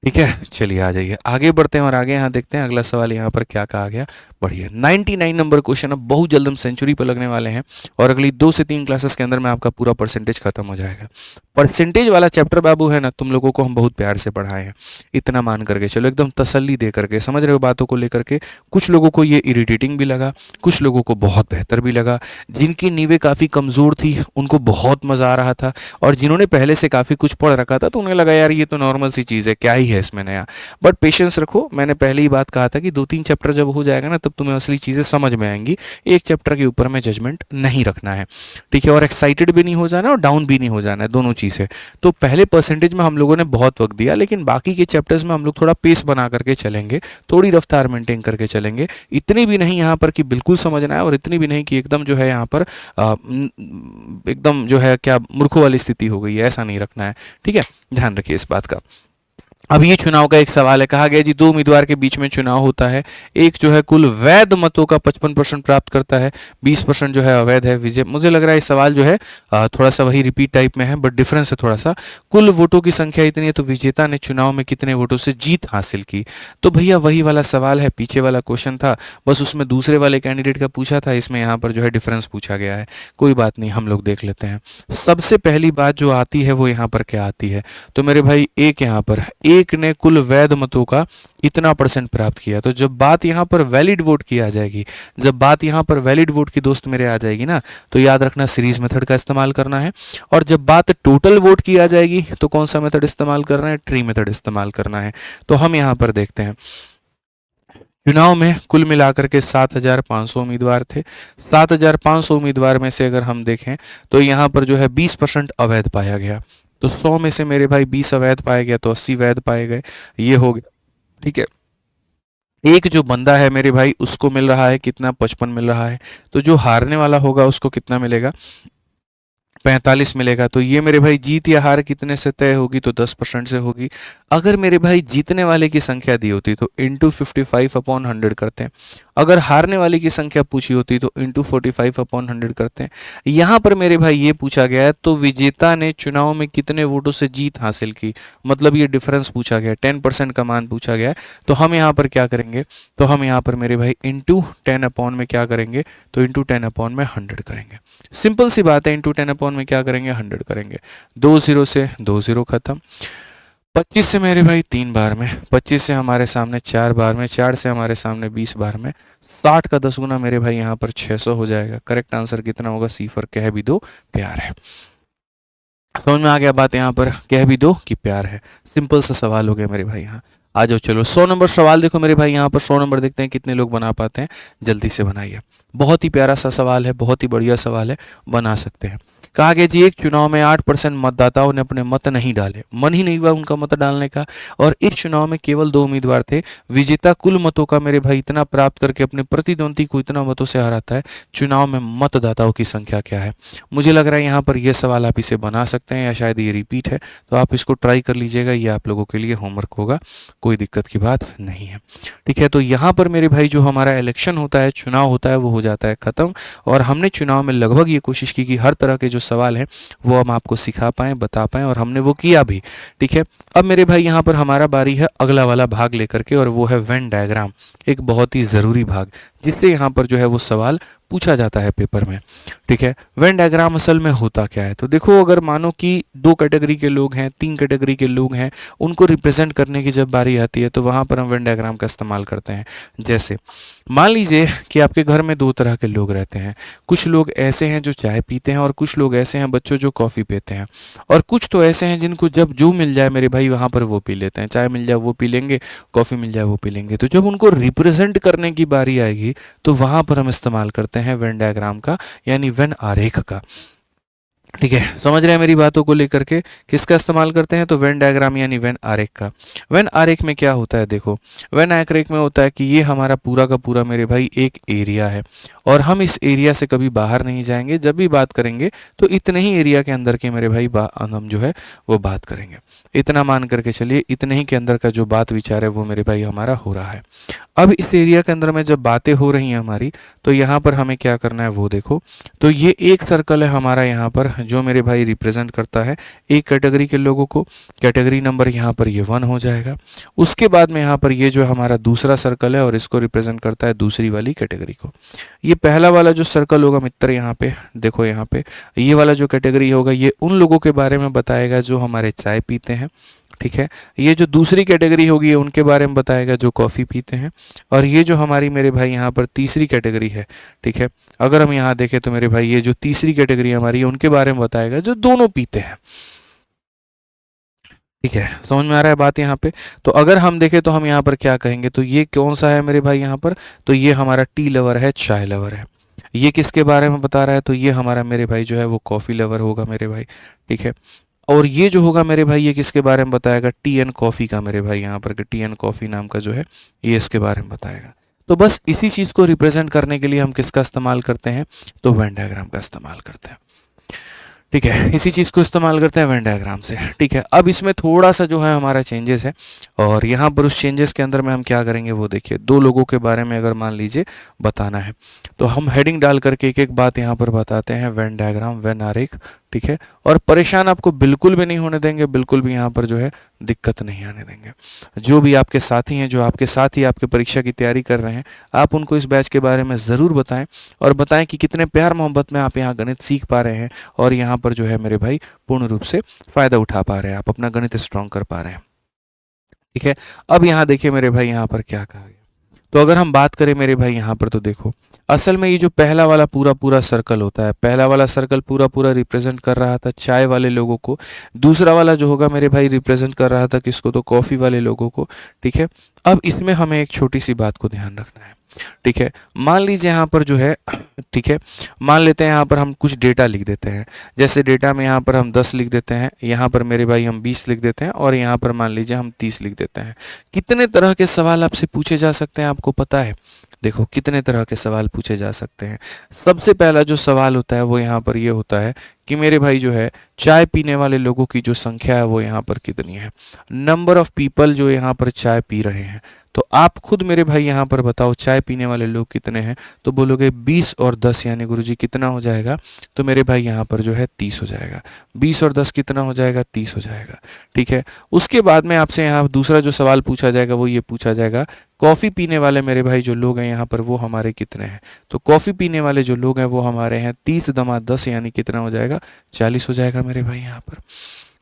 ठीक है, चलिए आ जाइए आगे बढ़ते हैं और आगे यहाँ देखते हैं अगला सवाल यहाँ पर क्या कहा गया। बढ़िया 99 नंबर क्वेश्चन, अब बहुत जल्द हम सेंचुरी पर लगने वाले हैं और अगली 2 से 3 क्लासेस के अंदर में आपका पूरा परसेंटेज खत्म हो जाएगा। परसेंटेज वाला चैप्टर बाबू है ना, तुम लोगों को हम बहुत प्यार से पढ़ाए हैं, इतना मान करके चलो, एकदम तसल्ली दे करके, समझ रहे हो बातों को लेकर के। कुछ लोगों को ये इरिटेटिंग भी लगा, कुछ लोगों को बहुत बेहतर भी लगा। जिनकी नींवें काफ़ी कमज़ोर थी उनको बहुत मज़ा आ रहा था, और जिन्होंने पहले से काफ़ी कुछ पढ़ रखा था तो उन्हें लगा यार ये तो नॉर्मल सी चीज़ है, क्या ही है इसमें नया। बट पेशेंस रखो, मैंने पहले ही बात कहा था कि 2-3 चैप्टर जब हो जाएगा ना तब तुम्हें असली चीज़ें समझ में आएंगी। एक चैप्टर के ऊपर में जजमेंट नहीं रखना है। ठीक है, और एक्साइटेड भी नहीं हो जाना और डाउन भी नहीं हो जाना है, दोनों चीज़ें। तो पहले परसेंटेज में हम लोगों ने बहुत वक्त दिया, लेकिन बाकी के चैप्टर्स में हम लोग थोड़ा पेस बना करके चलेंगे, थोड़ी रफ्तार मेंटेन करके चलेंगे। इतनी भी नहीं यहाँ पर कि बिल्कुल समझना है, और इतनी भी नहीं कि एकदम जो है यहाँ पर एकदम जो है क्या मूर्खों वाली स्थिति हो गई है, ऐसा नहीं रखना है। ठीक है, ध्यान रखिए इस बात का। अब ये चुनाव का एक सवाल है, कहा गया जी 2 उम्मीदवार के बीच में चुनाव होता है, एक जो है कुल वैध मतों का 55% प्राप्त करता है, 20% जो है अवैध है। विजय, मुझे लग रहा है इस सवाल जो है थोड़ा सा वही रिपीट टाइप में है, बट डिफरेंस है थोड़ा सा। कुल वोटों की संख्या इतनी है तो विजेता ने चुनाव में कितने वोटों से जीत हासिल की। तो भैया वही वाला सवाल है, पीछे वाला क्वेश्चन था, बस उसमें दूसरे वाले कैंडिडेट का पूछा था, इसमें यहाँ पर जो है डिफरेंस पूछा गया है। कोई बात नहीं, हम लोग देख लेते हैं। सबसे पहली बात जो आती है वो यहाँ पर क्या आती है, तो मेरे भाई एक यहाँ पर एक ने कुल वैध मतों का इतना परसेंट प्राप्त किया। तो जब बात यहाँ पर वैलिड वोट की आ जाएगी, जब बात यहाँ पर वैलिड वोट की दोस्त मेरे आ जाएगी ना, तो याद रखना सीरीज मेथड का इस्तेमाल करना है। और जब बात टोटल वोट की आ जाएगी तो कौन सा मेथड इस्तेमाल करना है, ट्री मेथड इस्तेमाल करना है। तो हम यहाँ पर देखते हैं चुनाव में कुल मिलाकर के 7,500 उम्मीदवार थे। 7,500 उम्मीदवार में से अगर हम देखें तो यहाँ पर जो है 20% अवैध पाया गया। तो 100 में से मेरे भाई 20 अवैध पाए गया तो 80 वैध पाए गए, ये हो गया। ठीक है, एक जो बंदा है मेरे भाई उसको मिल रहा है कितना, 55 मिल रहा है। तो जो हारने वाला होगा उसको कितना मिलेगा, 45 मिलेगा। तो ये मेरे भाई जीत या हार कितने से तय होगी, तो 10% से होगी। अगर मेरे भाई जीतने वाले की संख्या दी होती तो इंटू 55/100 करते हैं। अगर हारने वाले की संख्या पूछी होती तो इंटू 45/100 करते हैं। यहाँ पर मेरे भाई ये पूछा गया है तो विजेता ने चुनाव में कितने वोटों से जीत हासिल की, मतलब ये डिफरेंस पूछा गया है, 10% का मान पूछा गया है। तो हम यहाँ पर क्या करेंगे, तो हम यहाँ पर मेरे भाई इंटू 10 में क्या करेंगे, तो इंटू 10/100 करेंगे। सिंपल सी बात है, इंटू 10 में क्या करेंगे, 100 करेंगे। 20 से 20 खत्म। 25 से मेरे भाई 3 बार में, 25 से हमारे सामने 4 बार में, 4 से हमारे सामने 20 बार में, 60 का 10 गुना मेरे भाई यहाँ पर 600 हो जाएगा। करेक्ट आंसर कितना होगा, सी फॉर कह भी दो प्यार है। समझ में आ गया बात? यहाँ पर कह भी दो कि प्यार है। सिंपल सा सवाल हो गया मेरे भाई। यहाँ आ जाओ, चलो 100 नंबर सवाल देखो मेरे भाई। यहाँ पर 100 नंबर देखते हैं कितने लोग बना पाते हैं, जल्दी से बनाइए। बहुत ही प्यारा सा सवाल है, बहुत ही बढ़िया सवाल है, बना सकते हैं। कहा गया जी, एक चुनाव में 8% मतदाताओं ने अपने मत नहीं डाले, मन ही नहीं हुआ उनका मत डालने का, और इस चुनाव में केवल 2 उम्मीदवार थे। विजेता कुल मतों का मेरे भाई इतना प्राप्त करके अपने प्रतिद्वंदी को इतना मतों से हराता है। चुनाव में मतदाताओं की संख्या क्या है? मुझे लग रहा है यहाँ पर यह सवाल आप इसे बना सकते हैं, या शायद ये रिपीट है, तो आप इसको ट्राई कर लीजिएगा। ये आप लोगों के लिए होमवर्क होगा, कोई दिक्कत की बात नहीं है। ठीक है, तो यहाँ पर मेरे भाई जो हमारा इलेक्शन होता है, चुनाव होता है, वो हो जाता है ख़त्म। और हमने चुनाव में लगभग ये कोशिश की कि हर तरह के जो सवाल हैं वो हम आपको सिखा पाएँ, बता पाएँ, और हमने वो किया भी। ठीक है, अब मेरे भाई यहाँ पर हमारा बारी है अगला वाला भाग लेकर के, और वो है वेन डायग्राम। एक बहुत ही ज़रूरी भाग, जिससे यहाँ पर जो है वो सवाल पूछा जाता है पेपर में। ठीक है, वेन डायग्राम असल में होता क्या है? तो देखो, अगर मानो कि 2 कैटेगरी के लोग हैं, 3 कैटेगरी के लोग हैं, उनको रिप्रेजेंट करने की जब बारी आती है तो वहाँ पर हम वेन डायग्राम का इस्तेमाल करते हैं। जैसे मान लीजिए कि आपके घर में 2 तरह के लोग रहते हैं। कुछ लोग ऐसे हैं जो चाय पीते हैं, और कुछ लोग ऐसे हैं बच्चों जो कॉफ़ी पीते हैं, और कुछ तो ऐसे हैं जिनको जब जो मिल जाए मेरे भाई वहाँ पर वो पी लेते हैं। चाय मिल जाए वो पी लेंगे, कॉफ़ी मिल जाए वो पी लेंगे। तो जब उनको रिप्रेजेंट करने की बारी आएगी तो वहाँ पर हम इस्तेमाल करते हैं वेन डायग्राम का, यानी वेन आरेख का। ठीक है, समझ रहे हैं मेरी बातों को लेकर के? किसका इस्तेमाल करते हैं? तो वेन डायग्राम यानी वेन आरेख का। वेन आरेख में क्या होता है? देखो, वेन आरेख में होता है कि ये हमारा पूरा का पूरा मेरे भाई एक एरिया है, और हम इस एरिया से कभी बाहर नहीं जाएंगे। जब भी बात करेंगे तो इतने ही एरिया के अंदर के मेरे भाई हम जो है वो बात करेंगे। इतना मान करके चलिए, इतने ही के अंदर का जो बात विचार है वो मेरे भाई हमारा हो रहा है। अब इस एरिया के अंदर में जब बातें हो रही हैं हमारी, तो यहाँ पर हमें क्या करना है वो देखो। तो ये एक सर्कल है हमारा यहाँ पर, जो मेरे भाई रिप्रेजेंट करता है एक कैटेगरी के लोगों को। कैटेगरी नंबर यहाँ पर ये 1 हो जाएगा। उसके बाद में यहाँ पर ये जो हमारा दूसरा सर्कल है, और इसको रिप्रेजेंट करता है दूसरी वाली कैटेगरी को। ये पहला वाला जो सर्कल होगा मित्र, यहाँ पे देखो, यहाँ पे ये वाला जो कैटेगरी होगा ये उन लोगों के बारे में बताएगा जो हमारे चाय पीते हैं। ठीक है, ये जो दूसरी कैटेगरी होगी ये उनके बारे में बताएगा जो कॉफ़ी पीते हैं। और ये जो हमारी मेरे भाई यहाँ पर तीसरी कैटेगरी है, ठीक है, अगर हम यहाँ देखें तो मेरे भाई ये जो तीसरी कैटेगरी हमारी है उनके बारे में बताएगा जो दोनों पीते हैं। ठीक है, समझ में आ रहा है बात यहाँ पे? तो अगर हम देखें तो हम यहाँ पर क्या कहेंगे, तो ये कौन सा है मेरे भाई यहाँ पर? तो ये हमारा टी लवर है, चाय लवर है। ये किसके बारे में बता रहा है? तो ये हमारा मेरे भाई जो है वो कॉफ़ी लवर होगा मेरे भाई। ठीक है, और ये जो होगा मेरे भाई ये किसके बारे में बताएगा? टी एंड कॉफ़ी का मेरे भाई यहाँ पर, टी एंड कॉफ़ी नाम का जो है ये इसके बारे में बताएगा। तो बस इसी चीज़ को रिप्रेजेंट करने के लिए हम किसका इस्तेमाल करते हैं? तो वेन डायग्राम का इस्तेमाल करते हैं। ठीक है, इसी चीज़ को इस्तेमाल करते हैं वेन डायग्राम से। ठीक है, अब इसमें थोड़ा सा जो है हमारा चेंजेस है, और यहाँ पर उस चेंजेस के अंदर में हम क्या करेंगे वो देखिए। 2 लोगों के बारे में अगर मान लीजिए बताना है, तो हम हेडिंग डाल करके एक एक बात यहाँ पर बताते हैं, वेन डायग्राम, वेन आरेख। ठीक है, और परेशान आपको बिल्कुल भी नहीं होने देंगे, बिल्कुल भी यहाँ पर जो है दिक्कत नहीं आने देंगे। जो भी आपके साथी हैं, जो आपके साथ ही आपके परीक्षा की तैयारी कर रहे हैं, आप उनको इस बैच के बारे में ज़रूर बताएं, और बताएं कि कितने प्यार मोहब्बत में आप यहाँ गणित सीख पा रहे हैं, और यहाँ पर जो है मेरे भाई पूर्ण रूप से फ़ायदा उठा पा रहे हैं, आप अपना गणित स्ट्रॉन्ग कर पा रहे हैं। ठीक है, अब यहाँ देखिए मेरे भाई यहाँ पर क्या कहा गया। तो अगर हम बात करें मेरे भाई यहाँ पर, तो देखो, असल में ये जो पहला वाला पूरा पूरा सर्कल होता है, पहला वाला सर्कल पूरा पूरा रिप्रेजेंट कर रहा था चाय वाले लोगों को। दूसरा वाला जो होगा मेरे भाई रिप्रेजेंट कर रहा था किसको? तो कॉफ़ी वाले लोगों को। ठीक है, अब इसमें हमें एक छोटी सी बात को ध्यान रखना है। ठीक है, मान लीजिए यहाँ पर जो है, ठीक है, मान लेते हैं यहाँ पर हम कुछ डेटा लिख देते हैं। जैसे डेटा में यहाँ पर हम 10 लिख देते हैं, यहाँ पर मेरे भाई हम 20 लिख देते हैं, और यहाँ पर मान लीजिए हम 30 लिख देते हैं। कितने तरह के सवाल आपसे पूछे जा सकते हैं आपको पता है? देखो, कितने तरह के सवाल पूछे जा सकते हैं। सबसे पहला जो सवाल होता है वो यहाँ पर ये होता है कि मेरे भाई जो है चाय पीने वाले लोगों की जो संख्या है वो यहाँ पर कितनी है? नंबर ऑफ पीपल जो यहाँ पर चाय पी रहे हैं। तो आप खुद मेरे भाई यहाँ पर बताओ चाय पीने वाले लोग कितने हैं? तो बोलोगे 20 और 10, यानी गुरुजी कितना हो जाएगा? तो मेरे भाई यहाँ पर जो है 30 हो जाएगा। 20 और 10 कितना हो जाएगा? 30 हो जाएगा। ठीक है, उसके बाद में आपसे यहाँ दूसरा जो सवाल पूछा जाएगा वो ये पूछा जाएगा, कॉफ़ी पीने वाले मेरे भाई जो लोग हैं यहाँ पर वो हमारे कितने हैं? तो कॉफ़ी पीने वाले जो लोग हैं वो हमारे हैं 30 दमा 10, यानी कितना हो जाएगा? 40 हो जाएगा मेरे भाई यहाँ पर।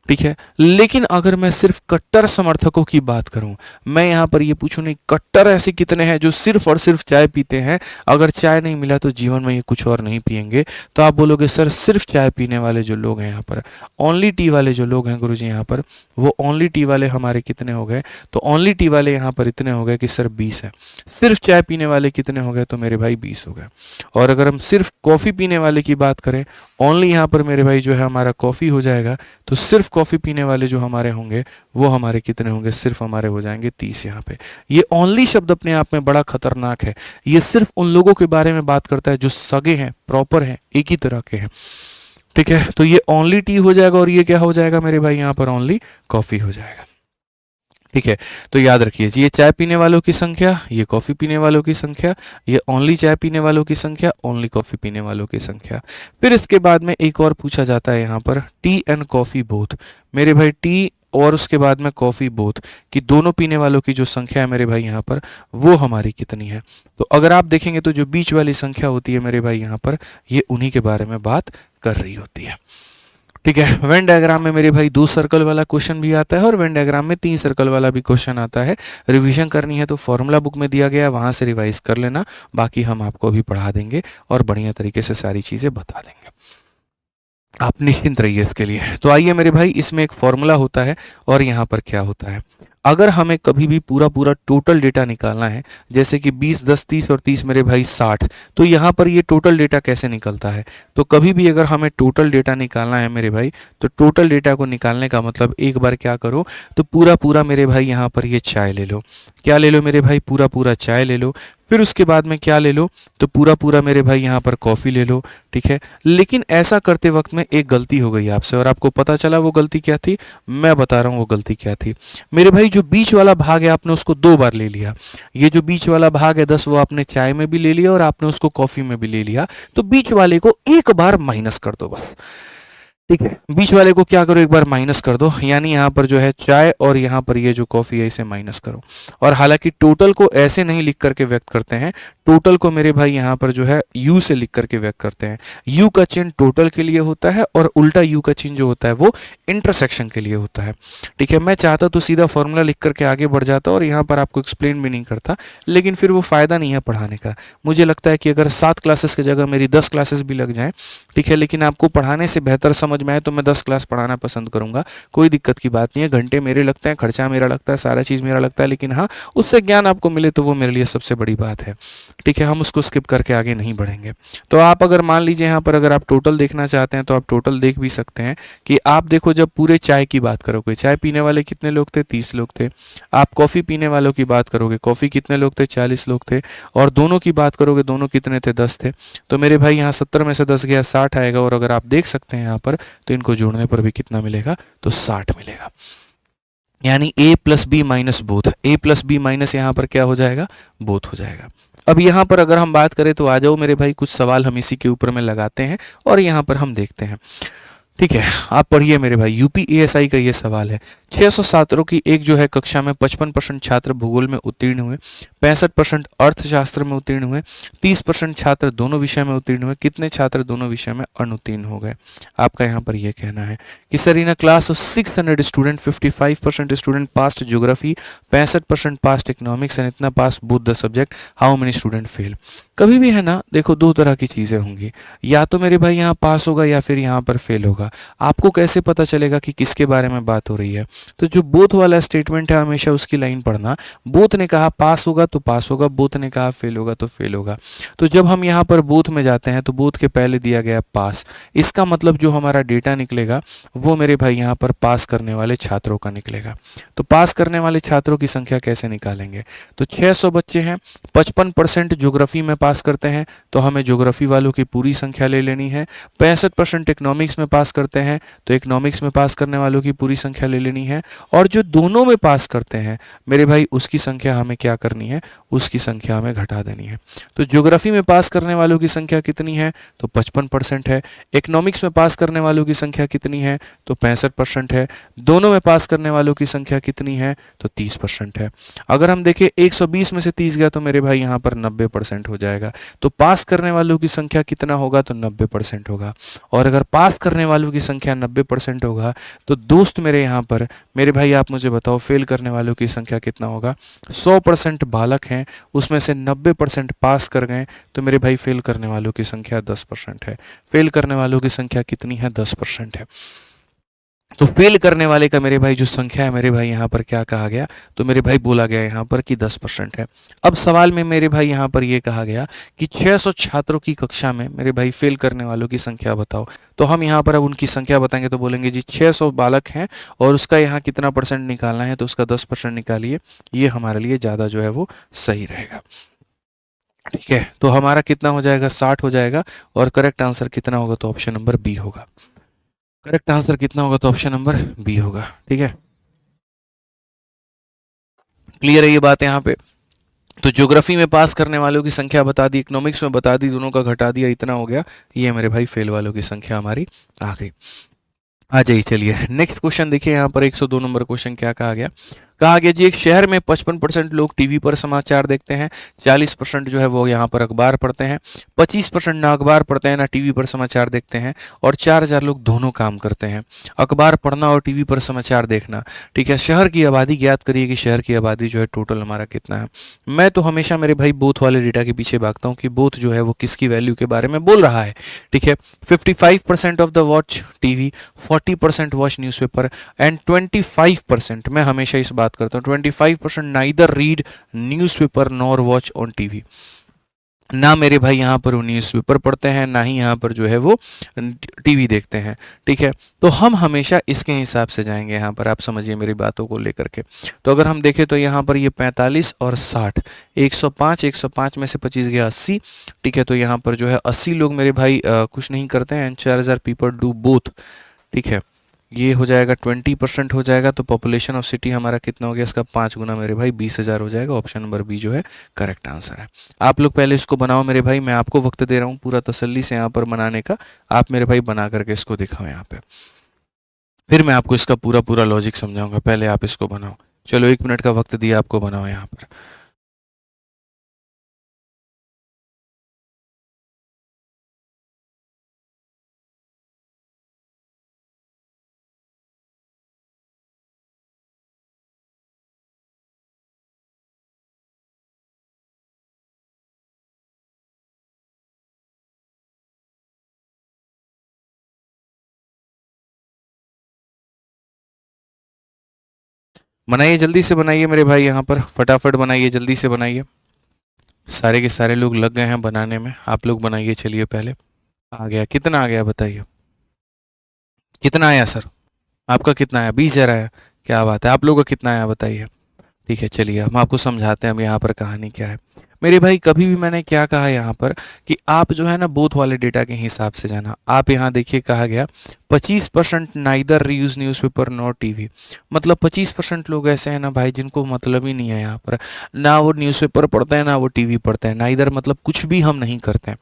ठीक है। लेकिन अगर मैं सिर्फ कट्टर समर्थकों की बात करूं, मैं यहाँ पर ये पूछूं नहीं कट्टर ऐसे कितने हैं जो सिर्फ और सिर्फ चाय पीते हैं, अगर चाय नहीं मिला तो जीवन में ये कुछ और नहीं पिएंगे, तो आप बोलोगे सर सिर्फ चाय पीने वाले जो लोग हैं यहाँ पर, ओनली टी वाले जो लोग हैं गुरुजी यहाँ पर, वो ओनली टी वाले हमारे कितने हो गए, तो ओनली टी वाले यहाँ पर इतने हो गए कि सर 20 है। सिर्फ चाय पीने वाले कितने हो गए, तो मेरे भाई 20 हो गए। और अगर हम सिर्फ कॉफ़ी पीने वाले की बात करें, ओनली यहाँ पर मेरे भाई जो है हमारा कॉफ़ी हो जाएगा, तो सिर्फ कॉफ़ी पीने वाले जो हमारे होंगे वो हमारे कितने होंगे, सिर्फ हमारे हो जाएंगे 30 यहाँ पे। ये ओनली शब्द अपने आप में बड़ा खतरनाक है। ये सिर्फ उन लोगों के बारे में बात करता है जो सगे हैं, प्रॉपर हैं, एक ही तरह के हैं। ठीक है, तो ये ओनली टी हो जाएगा और ये क्या हो जाएगा मेरे भाई यहाँ पर ओनली कॉफ़ी हो जाएगा। ठीक है, तो याद रखिए ये चाय पीने वालों की संख्या, ये कॉफ़ी पीने वालों की संख्या, ये ओनली चाय पीने वालों की संख्या, ओनली कॉफ़ी पीने वालों की संख्या। फिर इसके बाद में एक और पूछा जाता है यहाँ पर टी एंड कॉफ़ी बोथ। मेरे भाई टी और उसके बाद में कॉफ़ी बोथ कि दोनों पीने वालों की जो संख्या है मेरे भाई यहाँ पर, वो हमारी कितनी है। तो अगर आप देखेंगे तो जो बीच वाली संख्या होती है मेरे भाई यहाँ पर, ये उन्हीं के बारे में बात कर रही होती है। ठीक है, वेन डायग्राम में मेरे भाई 2 सर्कल वाला क्वेश्चन भी आता है और वेन डायग्राम में 3 सर्कल वाला भी क्वेश्चन आता है। रिवीजन करनी है तो फॉर्मूला बुक में दिया गया है, वहां से रिवाइज कर लेना, बाकी हम आपको अभी पढ़ा देंगे और बढ़िया तरीके से सारी चीज़ें बता देंगे। आप निश्चिंत रहिए इसके लिए। तो आइए मेरे भाई, इसमें एक फॉर्मूला होता है और यहाँ पर क्या होता है, अगर हमें कभी भी पूरा पूरा टोटल डेटा निकालना है, जैसे कि 20, 10, 30 और 30 मेरे भाई 60, तो यहाँ पर ये टोटल डेटा कैसे निकलता है। तो कभी भी अगर हमें टोटल डेटा निकालना है मेरे भाई, तो टोटल डेटा को निकालने का मतलब एक बार क्या करो, तो पूरा पूरा मेरे भाई यहाँ पर ये चाय ले लो। क्या ले लो मेरे भाई, पूरा पूरा चाय ले लो। फिर उसके बाद में क्या ले लो, तो पूरा पूरा मेरे भाई यहाँ पर कॉफ़ी ले लो। ठीक है, लेकिन ऐसा करते वक्त में एक गलती हो गई आपसे और आपको पता चला वो गलती क्या थी, मैं बता रहा हूँ वो गलती क्या थी। मेरे भाई जो बीच वाला भाग है आपने उसको 2 बार ले लिया। ये जो बीच वाला भाग है 10, वो आपने चाय में भी ले लिया और आपने उसको कॉफ़ी में भी ले लिया। तो बीच वाले को एक बार माइनस कर दो बस। ठीक है, बीच वाले को क्या करो, एक बार माइनस कर दो, यानी यहाँ पर जो है चाय और यहाँ पर ये जो कॉफ़ी है इसे माइनस करो। और हालांकि टोटल को ऐसे नहीं लिख करके व्यक्त करते हैं, टोटल को मेरे भाई यहाँ पर जो है यू से लिख करके व्यक्त करते हैं। यू का चिन्ह टोटल के लिए होता है और उल्टा यू का चिन्ह जो होता है वो इंटरसेक्शन के लिए होता है। ठीक है, मैं चाहता तो सीधा फॉर्मूला लिख करके आगे बढ़ जाता और यहाँ पर आपको एक्सप्लेन भी नहीं करता, लेकिन फिर वो फ़ायदा नहीं है पढ़ाने का। मुझे लगता है कि अगर 7 क्लासेस की जगह मेरी 10 क्लासेस भी लग जाएँ, ठीक है, लेकिन आपको पढ़ाने से बेहतर समझ में आए तो मैं 10 क्लास पढ़ाना पसंद करूंगा। कोई दिक्कत की बात नहीं है, घंटे मेरे लगते हैं, खर्चा मेरा लगता है, सारा चीज़ मेरा लगता है, लेकिन हाँ उससे ज्ञान आपको मिले तो वो मेरे लिए सबसे बड़ी बात है। ठीक है, हम उसको स्किप करके आगे नहीं बढ़ेंगे। तो आप अगर मान लीजिए यहाँ पर अगर आप टोटल देखना चाहते हैं तो आप टोटल देख भी सकते हैं कि आप देखो जब पूरे चाय की बात करोगे, चाय पीने वाले कितने लोग थे, 30 लोग थे। आप कॉफ़ी पीने वालों की बात करोगे, कॉफ़ी कितने लोग थे, 40 लोग थे। और दोनों की बात करोगे, दोनों कितने थे, 10 थे। तो मेरे भाई यहाँ 70 में से 10 गया, 60 आएगा। और अगर आप देख सकते हैं यहाँ पर, तो इनको जोड़ने पर भी कितना मिलेगा, तो 60 मिलेगा। यानी a plus B minus both, a plus B minus यहाँ पर क्या हो जाएगा, बोथ हो जाएगा। अब यहाँ पर अगर हम बात करें तो आ जाओ मेरे भाई, कुछ सवाल हम इसी के ऊपर में लगाते हैं और यहाँ पर हम देखते हैं। ठीक है, आप पढ़िए मेरे भाई, यूपीएएसआई का ये सवाल है। 600 छात्रों की एक जो है कक्षा में 55% छात्र भूगोल में उत्तीर्ण हुए, 65% अर्थशास्त्र में उत्तीर्ण हुए, 30% छात्र दोनों विषय में उत्तीर्ण हुए। कितने छात्र दोनों विषय में अनुत्तीर्ण हो गए। आपका यहाँ पर यह कहना है कि sir in a class of 600 student 55% student passed geography, 65% passed economics and इतना pass both the subject, how many student fail. कभी भी है ना, देखो 2 तरह की चीज़ें होंगी, या तो मेरे भाई यहाँ पास होगा या फिर यहाँ पर फेल होगा। आपको कैसे पता चलेगा कि किसके बारे में बात हो रही है, तो जो बोथ वाला स्टेटमेंट है हमेशा उसकी लाइन पढ़ना। बोथ ने कहा पास होगा तो पास होगा, बोथ ने कहा फेल होगा तो फेल होगा। तो जब हम यहाँ पर बोथ में जाते हैं तो बोथ के पहले दिया गया पास, इसका मतलब जो हमारा डेटा निकलेगा वो मेरे भाई यहाँ पर पास करने वाले छात्रों का निकलेगा। तो पास करने वाले छात्रों की संख्या कैसे निकालेंगे, तो 600 बच्चे हैं, 55% ज्योग्राफी में पास करते हैं तो हमें ज्योग्राफी वालों की पूरी संख्या ले लेनी है। 65% इकोनॉमिक्स में पास करते हैं तो इकोनॉमिक्स में पास करने वालों की पूरी संख्या ले लेनी है। और जो दोनों में पास करते हैं मेरे भाई उसकी संख्या हमें क्या करनी है, उसकी संख्या हमें घटा देनी है। तो ज्योग्राफी में पास करने वालों की संख्या कितनी है, तो 55% है। इकोनॉमिक्स में पास करने वालों की संख्या कितनी है, तो 65% है। दोनों में पास करने वालों की संख्या कितनी है, तो 30% है। अगर हम देखें 120 में से 30 गया तो मेरे भाई यहाँ पर 90% हो जाएगा। तो पास करने वालों की संख्या कितना होगा, तो 90% होगा। और अगर पास करने वालों की संख्या 90% होगा तो दोस्त मेरे यहाँ पर, मेरे भाई आप मुझे बताओ फेल करने वालों की संख्या कितना होगा। 100% बालक हैं, उसमें से 90% पास कर गए, तो मेरे भाई फेल करने वालों की संख्या 10% है। फेल करने वालों की संख्या कितनी है, 10% है। तो फेल करने वाले का मेरे भाई जो संख्या है मेरे भाई यहाँ पर क्या कहा गया, तो मेरे भाई बोला गया यहाँ पर कि 10% है। अब सवाल में मेरे भाई यहाँ पर ये कहा गया कि 600 छात्रों की कक्षा में मेरे भाई फेल करने वालों की संख्या बताओ। तो हम यहाँ पर अब उनकी संख्या बताएंगे तो बोलेंगे जी 600 बालक हैं और उसका यहाँ कितना परसेंट निकालना है, तो उसका 10% निकालिए। ये हमारे लिए ज़्यादा जो है वो सही रहेगा। ठीक है, तो हमारा कितना हो जाएगा, 60 हो जाएगा। और करेक्ट आंसर कितना होगा, तो ऑप्शन नंबर बी होगा। करेक्ट आंसर कितना होगा, तो ऑप्शन नंबर बी होगा। ठीक है, क्लियर है ये बात यहाँ पे। तो ज्योग्राफी में पास करने वालों की संख्या बता दी, इकोनॉमिक्स में बता दी, दोनों का घटा दिया, इतना हो गया। ये मेरे भाई फेल वालों की संख्या हमारी आ गई। आ जाइए, चलिए नेक्स्ट क्वेश्चन देखिए। यहाँ पर 102 नंबर क्वेश्चन क्या कहा गया। कहा गया जी एक शहर में 55% लोग टीवी पर समाचार देखते हैं, 40% जो है वो यहाँ पर अखबार पढ़ते हैं, 25% ना अखबार पढ़ते हैं ना टीवी पर समाचार देखते हैं, और 4000 लोग दोनों काम करते हैं, अखबार पढ़ना और टीवी पर समाचार देखना। ठीक है, शहर की आबादी ज्ञात करिए कि शहर की आबादी जो है टोटल हमारा कितना है। मैं तो हमेशा मेरे भाई बोथ वाले डेटा के पीछे भागता हूँ कि बोथ जो है वो किसकी वैल्यू के बारे में बोल रहा है। ठीक है, 55% of the watch TV, 40% watch newspaper and 25%, मैं हमेशा इस बात करता हूँ, 25% neither read newspaper nor watch on TV. ना मेरे भाई यहाँ पर वो न्यूज़पेपर पढ़ते हैं, ना ही यहाँ पर जो है वो टीवी देखते हैं। ठीक है, तो हम हमेशा इसके हिसाब से जाएंगे। यहाँ पर आप समझिए मेरी बातों को लेकर के। तो अगर हम देखें तो यहाँ पर ये 45 और 60, 105 में से 25 गया 80। ठीक है, तो यहाँ पर जो है 80 लोग मेरे भाई कुछ नहीं करते हैं, एंड 4000 पीपल डू बोथ। ठीक है, ये हो जाएगा 20% हो जाएगा। तो पॉपुलेशन ऑफ सिटी हमारा कितना हो गया, इसका 5 गुना मेरे भाई 20,000 हो जाएगा। ऑप्शन नंबर बी जो है करेक्ट आंसर है। आप लोग पहले इसको बनाओ मेरे भाई, मैं आपको वक्त दे रहा हूँ पूरा तसल्ली से यहाँ पर बनाने का। आप मेरे भाई बना करके इसको दिखाओ यहाँ पे, फिर मैं आपको इसका पूरा पूरा लॉजिक समझाऊंगा। पहले आप इसको बनाओ। चलो 1 मिनट का वक्त दिया आपको, बनाओ यहाँ पर। बनाइए, जल्दी से बनाइए मेरे भाई, यहाँ पर फटाफट बनाइए, जल्दी से बनाइए। सारे के सारे लोग लग गए हैं बनाने में, आप लोग बनाइए। चलिए पहले आ गया, कितना आ गया बताइए, कितना आया सर? आपका कितना आया? 20,000 आया। क्या बात है, आप लोगों का कितना आया बताइए। ठीक है, चलिए हम आपको समझाते हैं अब यहाँ पर कहानी क्या है। मेरे भाई कभी भी मैंने क्या कहा यहाँ पर कि आप जो है ना बोथ वाले डेटा के हिसाब से जाना। आप यहाँ देखिए कहा गया 25% neither reuse newspaper nor TV, मतलब 25% लोग ऐसे हैं ना भाई जिनको मतलब ही नहीं है यहाँ पर, ना वो न्यूज़पेपर पढ़ते हैं ना वो टीवी पढ़ते हैं। नाइदर मतलब कुछ भी हम नहीं करते हैं,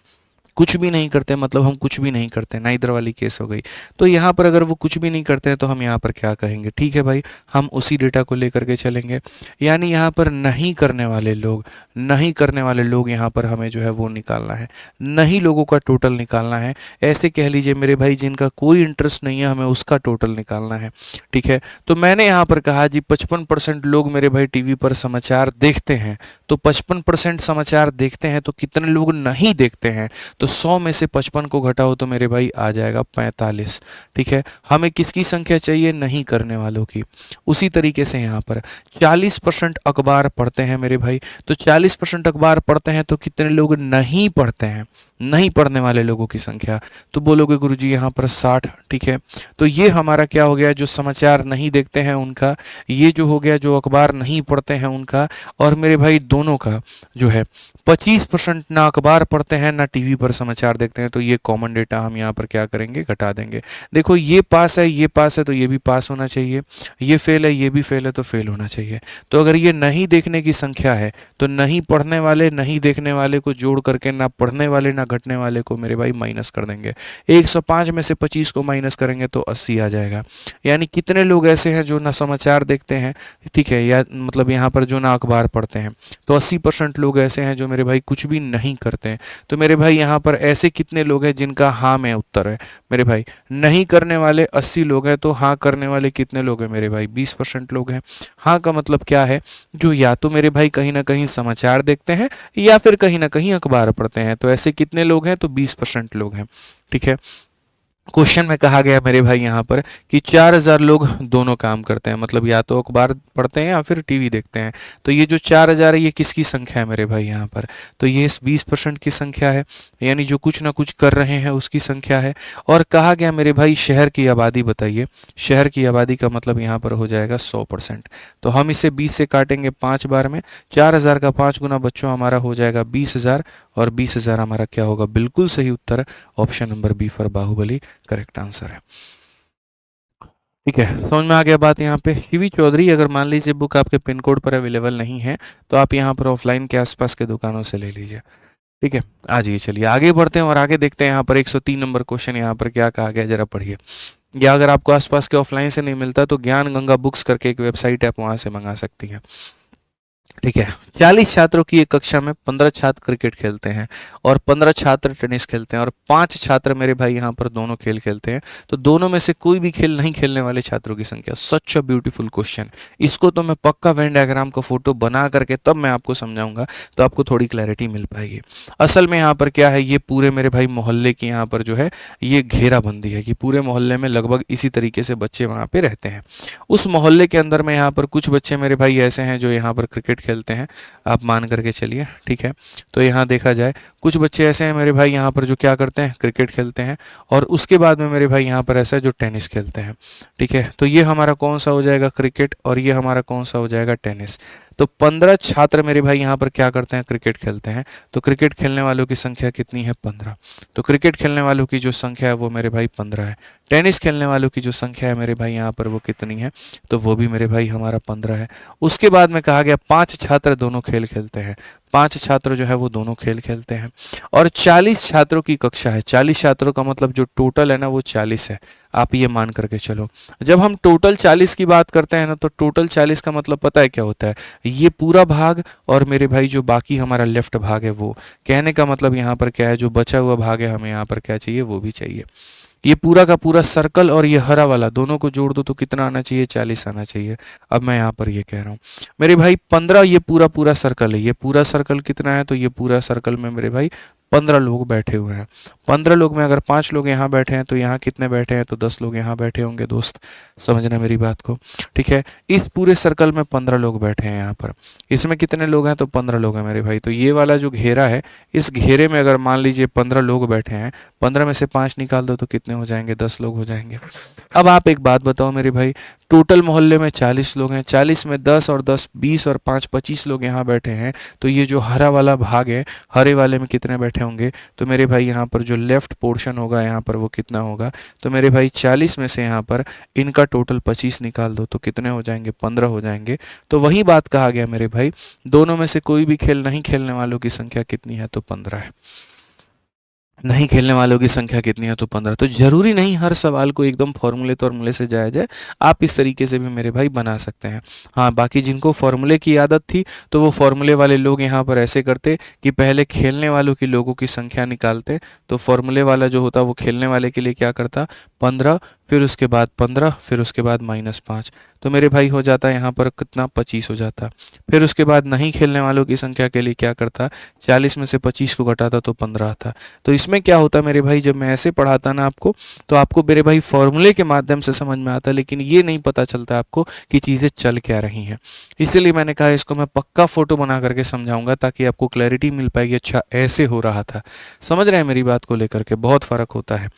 कुछ भी नहीं करते मतलब हम कुछ भी नहीं करते, ना इधर वाली केस हो गई। तो यहाँ पर अगर वो कुछ भी नहीं करते हैं तो हम यहाँ पर क्या कहेंगे, ठीक है भाई हम उसी डेटा को लेकर के चलेंगे। यानी यहाँ पर नहीं करने वाले लोग, नहीं करने वाले लोग यहाँ पर हमें जो है वो निकालना है, नहीं लोगों का टोटल निकालना है। ऐसे कह लीजिए मेरे भाई जिनका कोई इंटरेस्ट नहीं है हमें उसका टोटल निकालना है। ठीक है, तो मैंने यहाँ पर कहा जी 55% लोग मेरे भाई टीवी पर समाचार देखते हैं, तो 55% समाचार देखते हैं तो कितने लोग नहीं देखते हैं, तो 100 में से 55 को घटाओ तो मेरे भाई आ जाएगा 45। ठीक है, हमें किसकी संख्या चाहिए, नहीं करने वालों की। उसी तरीके से यहाँ पर 40% अखबार पढ़ते हैं मेरे भाई, तो 40% अखबार पढ़ते हैं तो कितने लोग नहीं पढ़ते हैं, नहीं पढ़ने वाले लोगों की संख्या, तो बोलोगे गुरुजी यहाँ पर 60, ठीक है। तो ये हमारा क्या हो गया, जो समाचार नहीं देखते हैं उनका, ये जो हो गया जो अखबार नहीं पढ़ते हैं उनका, और मेरे भाई दोनों का जो है 25% ना अखबार पढ़ते हैं ना टीवी पर समाचार देखते हैं। तो ये कॉमन डेटा हम यहाँ पर क्या करेंगे, घटा देंगे। देखो ये पास है, ये पास है, तो ये भी पास होना चाहिए, ये फेल है, ये भी फेल है, तो फेल होना चाहिए। तो अगर ये नहीं देखने की संख्या है तो नहीं पढ़ने वाले नहीं देखने वाले को जोड़ करके ना पढ़ने वाले ना घटने वाले को मेरे भाई माइनस कर देंगे। 105 में से 25 को माइनस करेंगे तो 80 आ जाएगा। यानी कितने लोग ऐसे हैं जो ना समाचार देखते हैं, ठीक है, या मतलब यहाँ पर जो ना अखबार पढ़ते हैं, तो 80% लोग ऐसे हैं जो मेरे भाई कुछ भी नहीं करते हैं। तो मेरे भाई यहाँ पर ऐसे कितने लोग हैं जिनका हाँ में उत्तर है, मेरे भाई नहीं करने वाले 80 लोग हैं, तो हाँ करने वाले कितने लोग हैं मेरे भाई, 20% लोग हैं। हाँ का मतलब क्या है, जो या तो मेरे भाई कहीं ना कहीं समाचार देखते हैं या फिर कहीं ना कहीं अखबार पढ़ते हैं। तो ऐसे कितने लोग हैं, तो 20% लोग हैं, ठीक है। क्वेश्चन में कहा गया मेरे भाई यहाँ पर कि 4000 लोग दोनों काम करते हैं, मतलब या तो अखबार पढ़ते हैं या फिर टीवी देखते हैं। तो ये जो 4000 है ये किसकी संख्या है मेरे भाई यहाँ पर, तो ये इस 20% की संख्या है, यानी जो कुछ ना कुछ कर रहे हैं उसकी संख्या है। और कहा गया मेरे भाई शहर की आबादी बताइए, शहर की आबादी का मतलब यहाँ पर हो जाएगा 100%। तो हम इसे 20 से काटेंगे 5 बार में, 4000 का 5 गुना बच्चों हमारा हो जाएगा 20,000, और 20,000 हमारा क्या होगा, बिल्कुल सही उत्तर option number B for Baahubali correct answer है। ठीक है, समझ में आ गया बात। यहाँ पे शिवी चौधरी, अगर मान लीजिए बुक आपके पिन कोड पर अवेलेबल नहीं है तो आप यहाँ पर ऑफलाइन के आसपास के दुकानों से ले लीजिए। ठीक है, आ जाइए, चलिए आगे बढ़ते हैं और आगे देखते हैं यहाँ पर 103 नंबर क्वेश्चन यहाँ पर क्या कहा गया, जरा पढ़िए। या अगर आपको आसपास के ऑफलाइन से नहीं मिलता तो ज्ञान गंगा बुक्स करके एक वेबसाइट है, आप वहाँ से मंगा सकती हैं। ठीक है, 40 छात्रों की एक कक्षा में 15 छात्र क्रिकेट खेलते हैं और 15 छात्र टेनिस खेलते हैं और 5 छात्र मेरे भाई यहाँ पर दोनों खेल खेलते हैं। तो दोनों में से कोई भी खेल नहीं खेलने वाले छात्रों की संख्या। सच अ ब्यूटीफुल क्वेश्चन। इसको तो मैं पक्का वेन डायग्राम का फोटो बना करके तब मैं आपको समझाऊंगा, तो आपको थोड़ी क्लैरिटी मिल पाएगी। असल में यहाँ पर क्या है, ये पूरे मेरे भाई मोहल्ले की यहाँ पर जो है ये घेराबंदी है कि पूरे मोहल्ले में लगभग इसी तरीके से बच्चे वहाँ पे रहते हैं। उस मोहल्ले के अंदर में यहाँ पर कुछ बच्चे मेरे भाई ऐसे हैं जो यहाँ पर क्रिकेट खेलते हैं, आप मान करके चलिए। ठीक है, तो यहाँ देखा जाए कुछ बच्चे ऐसे हैं मेरे भाई यहाँ पर जो क्या करते हैं, क्रिकेट खेलते हैं, और उसके बाद में मेरे भाई यहाँ पर ऐसा है जो टेनिस खेलते हैं। ठीक है, तो ये हमारा कौन सा हो जाएगा, क्रिकेट, और ये हमारा कौन सा हो जाएगा, टेनिस। तो 15 छात्र मेरे भाई यहाँ पर क्या करते हैं, क्रिकेट खेलते हैं। तो क्रिकेट खेलने वालों की संख्या कितनी है, 15। तो क्रिकेट खेलने वालों की जो संख्या है वो मेरे भाई 15 है। टेनिस खेलने वालों की जो संख्या है मेरे भाई यहाँ पर वो कितनी है, तो वो भी मेरे भाई हमारा 15 है। उसके बाद में कहा गया 5 छात्र दोनों खेल खेलते हैं। 5 छात्र जो है वो दोनों खेल खेलते हैं और 40 छात्रों की कक्षा है। 40 छात्रों का मतलब जो टोटल है ना वो 40 है, आप ये मान करके चलो। जब हम टोटल 40 की बात करते हैं ना तो टोटल 40 का मतलब पता है क्या होता है, ये पूरा भाग और मेरे भाई जो बाकी हमारा लेफ्ट भाग है वो। कहने का मतलब यहाँ पर क्या है, जो बचा हुआ भाग है हमें यहाँ पर क्या चाहिए, वो भी चाहिए। ये पूरा का पूरा सर्कल और ये हरा वाला दोनों को जोड़ दो तो कितना आना चाहिए, 40 आना चाहिए। अब मैं यहाँ पर ये कह रहा हूँ मेरे भाई 15, ये पूरा पूरा सर्कल है। ये पूरा सर्कल कितना है, तो ये पूरा सर्कल में मेरे भाई 15 लोग बैठे हुए हैं। 15 लोग में अगर 5 लोग यहाँ बैठे हैं तो यहाँ कितने बैठे हैं, तो 10 लोग यहाँ बैठे होंगे। दोस्त समझना मेरी बात को, ठीक है। इस पूरे सर्कल में 15 लोग बैठे हैं यहाँ पर। इसमें कितने लोग हैं, तो 15 लोग हैं मेरे भाई। तो ये वाला जो घेरा है, इस घेरे में अगर मान लीजिए 15 लोग बैठे हैं, 15 में से 5 निकाल दो तो कितने हो जाएंगे, 10 लोग हो जाएंगे। अब आप एक बात बताओ मेरे भाई, टोटल मोहल्ले में 40 लोग हैं, 40 में 10 और 10 20 और 5 25 लोग यहाँ बैठे हैं। तो ये जो हरा वाला भाग है, हरे वाले में कितने बैठे होंगे, तो मेरे भाई यहाँ पर जो लेफ्ट पोर्शन होगा यहाँ पर वो कितना होगा, तो मेरे भाई 40 में से यहाँ पर इनका टोटल 25 निकाल दो तो कितने हो जाएंगे, 15 हो जाएंगे। तो वही बात कहा गया मेरे भाई, दोनों में से कोई भी खेल नहीं खेलने वालों की संख्या कितनी है, तो 15 है। नहीं खेलने वालों की संख्या कितनी है, तो 15। तो जरूरी नहीं हर सवाल को एकदम फॉर्मूले से जाया जाए, आप इस तरीके से भी मेरे भाई बना सकते हैं। हाँ, बाकी जिनको फॉर्मूले की आदत थी तो वो फॉर्मूले वाले लोग यहाँ पर ऐसे करते कि पहले खेलने वालों की लोगों की संख्या निकालते। तो फॉर्मूले वाला जो होता वो खेलने वाले के लिए क्या करता, 15, फिर उसके बाद 15, फिर उसके बाद -5। तो मेरे भाई हो जाता है यहाँ पर कितना 25 हो जाता। फिर उसके बाद नहीं खेलने वालों की संख्या के लिए क्या करता, 40 में से 25 को घटाता तो 15 आता। तो इसमें क्या होता मेरे भाई, जब मैं ऐसे पढ़ाता ना आपको, तो आपको मेरे भाई फॉर्मूले के माध्यम से समझ में आता, लेकिन ये नहीं पता चलता आपको कि चीज़ें चल क्या रही हैं। इसलिए मैंने कहा इसको मैं पक्का फोटो बना करके समझाऊंगा ताकि आपको क्लैरिटी मिल पाएगी, अच्छा ऐसे हो रहा था। समझ रहे हैं मेरी बात को लेकर के, बहुत फ़र्क होता है।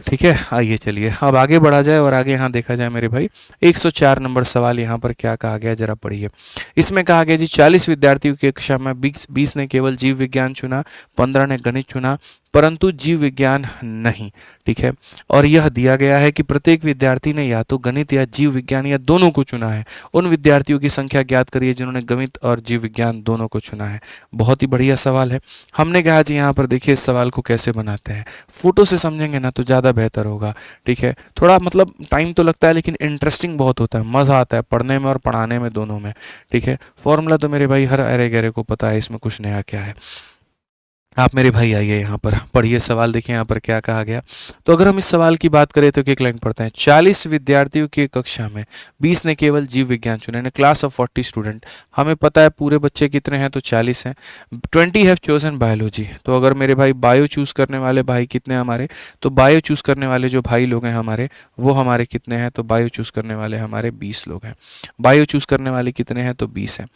ठीक है, आइए चलिए अब आगे बढ़ा जाए और आगे यहाँ देखा जाए मेरे भाई 104 नंबर सवाल यहाँ पर क्या कहा गया जरा पढ़िए। इसमें कहा गया जी 40 विद्यार्थियों की कक्षा में 20 ने केवल जीव विज्ञान चुना, 15 ने गणित चुना, परंतु जीव विज्ञान नहीं। ठीक है, और यह दिया गया है कि प्रत्येक विद्यार्थी ने या तो गणित या जीव विज्ञान या दोनों को चुना है। उन विद्यार्थियों की संख्या ज्ञात करिए जिन्होंने गणित और जीव विज्ञान दोनों को चुना है। बहुत ही बढ़िया सवाल है। हमने कहा जी यहाँ पर देखिए इस सवाल को कैसे बनाते हैं, फोटो से समझेंगे ना तो ज़्यादा बेहतर होगा। ठीक है, थोड़ा मतलब टाइम तो लगता है लेकिन इंटरेस्टिंग बहुत होता है, मज़ा आता है पढ़ने में और पढ़ाने में दोनों में। ठीक है, फॉर्मूला तो मेरे भाई हर अरे गहरे को पता है, इसमें कुछ नया क्या है। आप मेरे भाई आइए यहाँ पर पढ़िए सवाल, देखिए यहाँ पर क्या कहा गया। तो अगर हम इस सवाल की बात करें तो एक लाइन पढ़ते हैं। 40 विद्यार्थियों की कक्षा में 20 ने केवल जीव विज्ञान चुना, यानी क्लास ऑफ 40 स्टूडेंट। हमें पता है पूरे बच्चे कितने हैं, तो 40 हैं। 20 हैव चोजन बायोलॉजी, तो अगर मेरे भाई बायो चूज करने वाले भाई कितने हैं हमारे, तो बायो चूज करने वाले जो भाई लोग हैं हमारे, वो हमारे कितने हैं, तो बायो चूज करने वाले हमारे 20 लोग हैं। बायो चूज करने वाले कितने हैं, तो 20 हैं।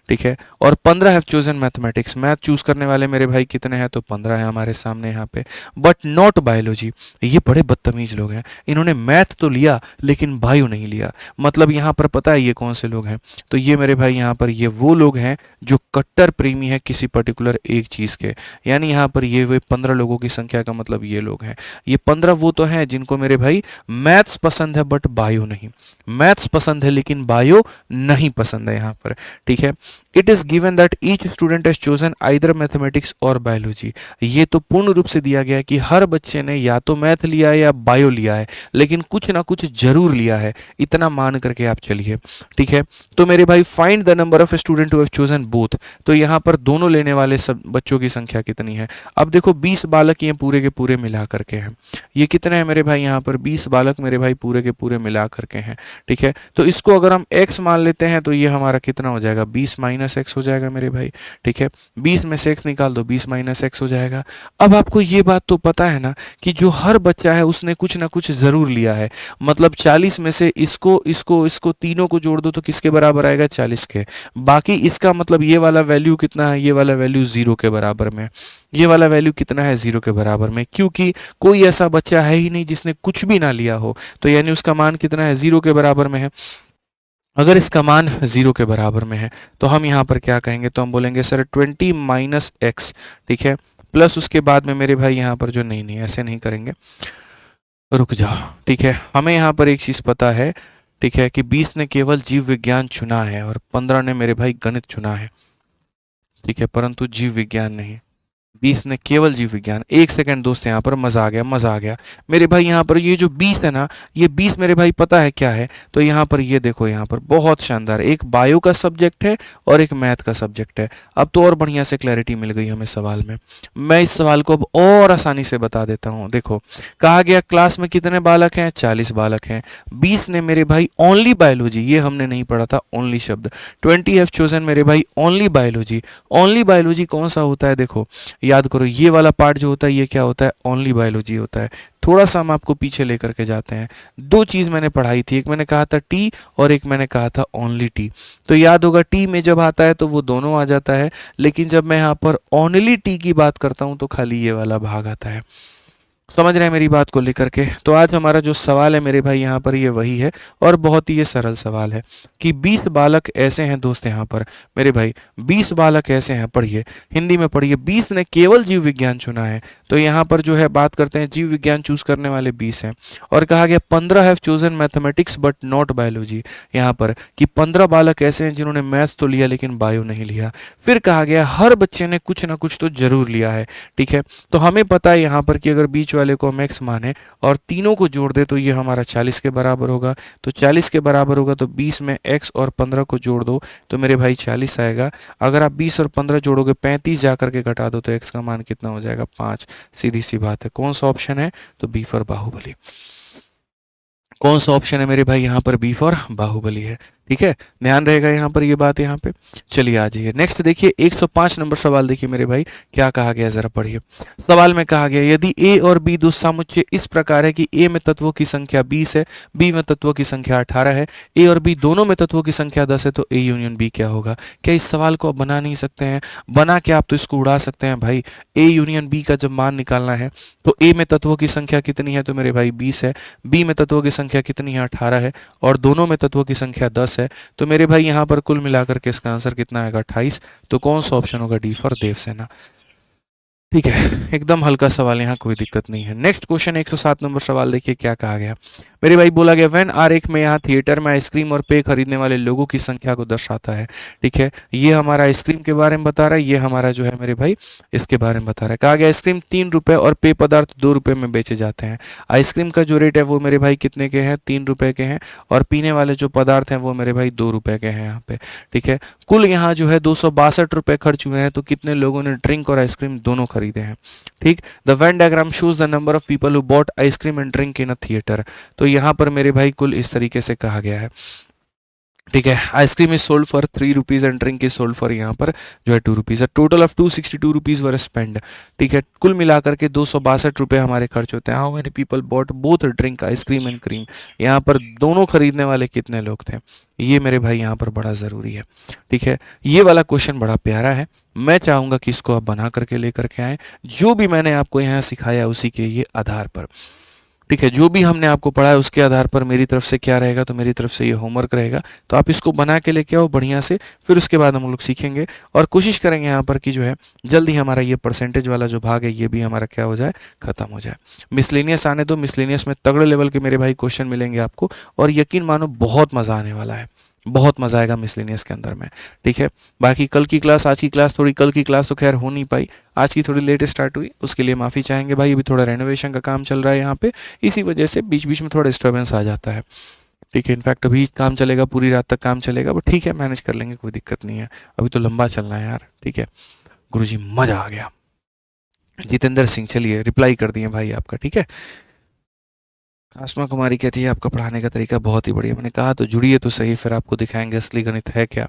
ठीक है, और 15 have chosen mathematics, math choose करने वाले मेरे भाई कितने हैं, तो 15 है हमारे सामने यहाँ पे। बट नॉट बायोलॉजी, ये बड़े बदतमीज लोग हैं, इन्होंने मैथ तो लिया लेकिन बायो नहीं लिया। मतलब यहाँ पर पता है ये कौन से लोग हैं, तो ये मेरे भाई यहाँ पर ये वो लोग हैं जो कट्टर प्रेमी है किसी पर्टिकुलर एक चीज़ के। यानी यहाँ पर ये वे 15 लोगों की संख्या का मतलब ये लोग हैं। ये 15 वो तो हैं जिनको मेरे भाई मैथ्स पसंद है बट बायो नहीं, मैथ्स पसंद है लेकिन बायो नहीं पसंद है यहाँ पर। ठीक है, it is given that each student has chosen either mathematics और बायोलॉजी। ये तो पूर्ण रूप से दिया गया है कि हर बच्चे ने या तो मैथ लिया है या बायो लिया है, लेकिन कुछ ना कुछ जरूर लिया है, इतना मान करके आप चलिए। ठीक है, तो मेरे भाई find the number of student who have chosen both, तो यहाँ पर दोनों लेने वाले सब बच्चों की संख्या कितनी है। अब देखो 20 बालक ये पूरे के पूरे मिला करके हैं, ये कितने हैं मेरे भाई, यहाँ पर 20 बालक मेरे भाई पूरे के पूरे मिला करके हैं। ठीक है, तो इसको अगर हम x मान लेते हैं तो ये हमारा कितना हो जाएगा, 20 माइनस एक्स हो जाएगा मेरे भाई। ठीक है, 20 में से x निकाल दो, 20 माइनस एक्स हो जाएगा। अब आपको ये बात तो पता है ना कि जो हर बच्चा है उसने कुछ ना कुछ जरूर लिया है। मतलब 40 में से इसको इसको इसको तीनों को जोड़ दो तो किसके बराबर आएगा, 40 के। बाकी इसका मतलब ये वाला वैल्यू कितना है, ये वाला वैल्यू 0 के बराबर में, ये वाला वैल्यू कितना है, 0 के बराबर में, क्योंकि कोई ऐसा बच्चा है ही नहीं जिसने कुछ भी ना लिया हो। तो यानी उसका मान कितना है, 0 के बराबर में है। अगर इसका मान 0 के बराबर में है तो हम यहाँ पर क्या कहेंगे, तो हम बोलेंगे सर 20 माइनस एक्स। ठीक है, प्लस उसके बाद में मेरे भाई यहाँ पर जो नहीं नहीं ऐसे नहीं करेंगे, रुक जाओ। ठीक है, हमें यहाँ पर एक चीज़ पता है, ठीक है, कि 20 ने केवल जीव विज्ञान चुना है और 15 ने मेरे भाई गणित चुना है। ठीक है, परंतु जीव विज्ञान नहीं। 20 ने केवल जीव विज्ञान। एक सेकंड दोस्त, यहाँ पर मजा आ गया, मजा आ गया मेरे भाई। यहाँ पर ये जो 20 है ना, ये 20 मेरे भाई पता है क्या है, तो यहाँ पर ये देखो, यहाँ पर बहुत शानदार, एक बायो का सब्जेक्ट है और एक मैथ का सब्जेक्ट है। अब तो और बढ़िया से क्लैरिटी मिल गई हमें सवाल में। मैं इस सवाल को अब और आसानी से बता देता हूँ। देखो कहा गया क्लास में कितने बालक हैं, 40 बालक हैं। 20 ने मेरे भाई ओनली बायोलॉजी, ये हमने नहीं पढ़ा था ओनली शब्द। 20 हैव चोजन मेरे भाई ओनली बायोलॉजी। ओनली बायोलॉजी कौन सा होता है, देखो याद करो, ये वाला पार्ट जो होता है ये क्या होता है, ओनली बायोलॉजी होता है। थोड़ा सा हम आपको पीछे लेकर के जाते हैं। दो चीज़ मैंने पढ़ाई थी, एक मैंने कहा था टी और एक मैंने कहा था ओनली टी। तो याद होगा टी में जब आता है तो वो दोनों आ जाता है, लेकिन जब मैं यहाँ पर ओनली टी की बात करता हूँ तो खाली ये वाला भाग आता है। समझ रहे हैं मेरी बात को लेकर के। तो आज हमारा जो सवाल है मेरे भाई यहाँ पर ये वही है, और बहुत ही ये सरल सवाल है कि 20 बालक ऐसे हैं दोस्त, यहाँ पर मेरे भाई 20 बालक ऐसे हैं, पढ़िए हिंदी में पढ़िए। 20 ने केवल जीव विज्ञान चुना है, तो यहाँ पर जो है बात करते हैं जीव विज्ञान चूज करने वाले 20 हैं। और कहा गया 15 have chosen mathematics but not biology, यहाँ पर कि 15 बालक ऐसे हैं जिन्होंने मैथ्स तो लिया लेकिन बायो नहीं लिया। फिर कहा गया हर बच्चे ने कुछ ना कुछ तो जरूर लिया है। ठीक है, तो हमें पता है यहाँ पर कि अगर बीच वाले को हम x माने और तीनों को जोड़ दे तो ये हमारा 40 के बराबर होगा। तो 40 के बराबर होगा तो 20 में x और 15 को जोड़ दो तो मेरे भाई 40 आएगा। अगर आप 20 और 15 जोड़ोगे 35 जा करके घटा दो तो x का मान कितना हो जाएगा, 5। सीधी सी बात है। कौन सा ऑप्शन है, तो बी फॉर बाहुबली। कौन सा ऑप्शन है मेरे भाई यहाँ पर? बी फॉर बाहुबली है। ठीक है, ध्यान रहेगा यहाँ पर ये बात यहाँ पे। चलिए आ जाइए नेक्स्ट देखिए 105 नंबर सवाल देखिए मेरे भाई क्या कहा गया, जरा पढ़िए। सवाल में कहा गया यदि ए और बी दो समुच्चय इस प्रकार है कि ए में तत्वों की संख्या 20 है, बी में तत्वों की संख्या 18 है, ए और बी दोनों में तत्वों की संख्या 10 है, तो ए यूनियन बी क्या होगा? क्या इस सवाल को आप बना नहीं सकते हैं? बना के आप तो इसको उड़ा सकते हैं भाई। ए यूनियन बी का जब मान निकालना है तो ए में तत्वों की संख्या कितनी है? तो मेरे भाई 20 है। बी में तत्वों की संख्या कितनी है? 18 है। और दोनों में तत्वों की संख्या 10 है। तो मेरे भाई यहाँ पर कुल मिलाकर के इसका आंसर कितना आएगा? 28। तो कौन सा ऑप्शन होगा? D for Devasena. ठीक है, एकदम हल्का सवाल, यहाँ कोई दिक्कत नहीं है। नेक्स्ट क्वेश्चन 107 नंबर सवाल देखिए क्या कहा गया मेरे भाई। बोला गया व्हेन आरेख में यहाँ थिएटर में आइसक्रीम और पेय खरीदने वाले लोगों की संख्या को दर्शाता है। ठीक है, ये हमारा आइसक्रीम के बारे में बता रहा है, ये हमारा जो है मेरे भाई इसके बारे में बता रहा है। कहा गया आइसक्रीम 3 रुपये और पेय पदार्थ 2 रुपये में बेचे जाते हैं। आइसक्रीम का जो रेट है वो मेरे भाई कितने के हैं? 3 रुपये के हैं। और पीने वाले जो पदार्थ हैं वो मेरे भाई 2 रुपये के हैं यहाँ पे। ठीक है, कुल यहाँ जो है 262 रुपये खर्च हुए हैं। तो कितने लोगों ने ड्रिंक और आइसक्रीम दोनों खरीदे हैं? ठीक, the Venn diagram shows the number of people who bought ice cream and drink in a theatre. तो यहाँ पर मेरे भाई कुल इस तरीके से कहा गया है। ठीक है, ice cream is sold for 3 rupees and drink is sold for यहाँ पर जो है 2 rupees. Total of 262 rupees were spend. ठीक है, कुल मिलाकर के 262 रुपये हमारे खर्च होते हैं। How many people bought both drink ice cream and cream. यहाँ पर दोनों खरीदने वाले कितने लोग थे? ये मेरे भाई यहाँ पर बड़ा ज़रूरी है। ठीक है, ये वाला क्वेश्चन बड़ा प्यारा है। मैं चाहूँगा कि इसको आप बना करके लेकर के आएँ, जो भी मैंने आपको यहाँ सिखाया उसी के ये आधार पर। ठीक है, जो भी हमने आपको पढ़ा है उसके आधार पर मेरी तरफ से क्या रहेगा? तो मेरी तरफ से ये होमवर्क रहेगा। तो आप इसको बना के लेके आओ बढ़िया से, फिर उसके बाद हम लोग सीखेंगे और कोशिश करेंगे यहाँ पर कि जो है जल्दी हमारा ये परसेंटेज वाला जो भाग है ये भी हमारा क्या हो जाए? खत्म हो जाए। मिसलेनियस आने दो, मिसलेनियस में तगड़े लेवल के मेरे भाई क्वेश्चन मिलेंगे आपको और यकीन मानो बहुत मज़ा आने वाला है, बहुत मज़ा आएगा मिसलेनियस के अंदर में। ठीक है, बाकी कल की क्लास, आज की क्लास थोड़ी, कल की क्लास तो खैर हो नहीं पाई, आज की थोड़ी लेट स्टार्ट हुई, उसके लिए माफ़ी चाहेंगे भाई। अभी थोड़ा रेनोवेशन का काम चल रहा है यहाँ पे, इसी वजह से बीच बीच में थोड़ा डिस्टर्बेंस आ जाता है। ठीक है, इनफैक्ट अभी काम चलेगा, पूरी रात तक काम चलेगा, बट ठीक है मैनेज कर लेंगे, कोई दिक्कत नहीं है। अभी तो लंबा चलना है यार। ठीक है गुरुजी, मज़ा आ गया। जितेंद्र सिंह, चलिए रिप्लाई कर दिए भाई आपका। ठीक है, आसमा कुमारी कहती है आपका पढ़ाने का तरीका बहुत ही बढ़िया। मैंने कहा तो जुड़िए तो सही, फिर आपको दिखाएंगे असली गणित है क्या,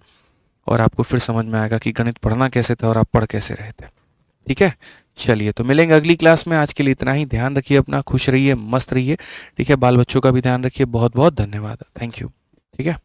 और आपको फिर समझ में आएगा कि गणित पढ़ना कैसे था और आप पढ़ कैसे रहे थे। ठीक है, चलिए तो मिलेंगे अगली क्लास में। आज के लिए इतना ही। ध्यान रखिए अपना, खुश रहिए, मस्त रहिए। ठीक है, बाल बच्चों का भी ध्यान रखिए। बहुत बहुत धन्यवाद, थैंक यू। ठीक है।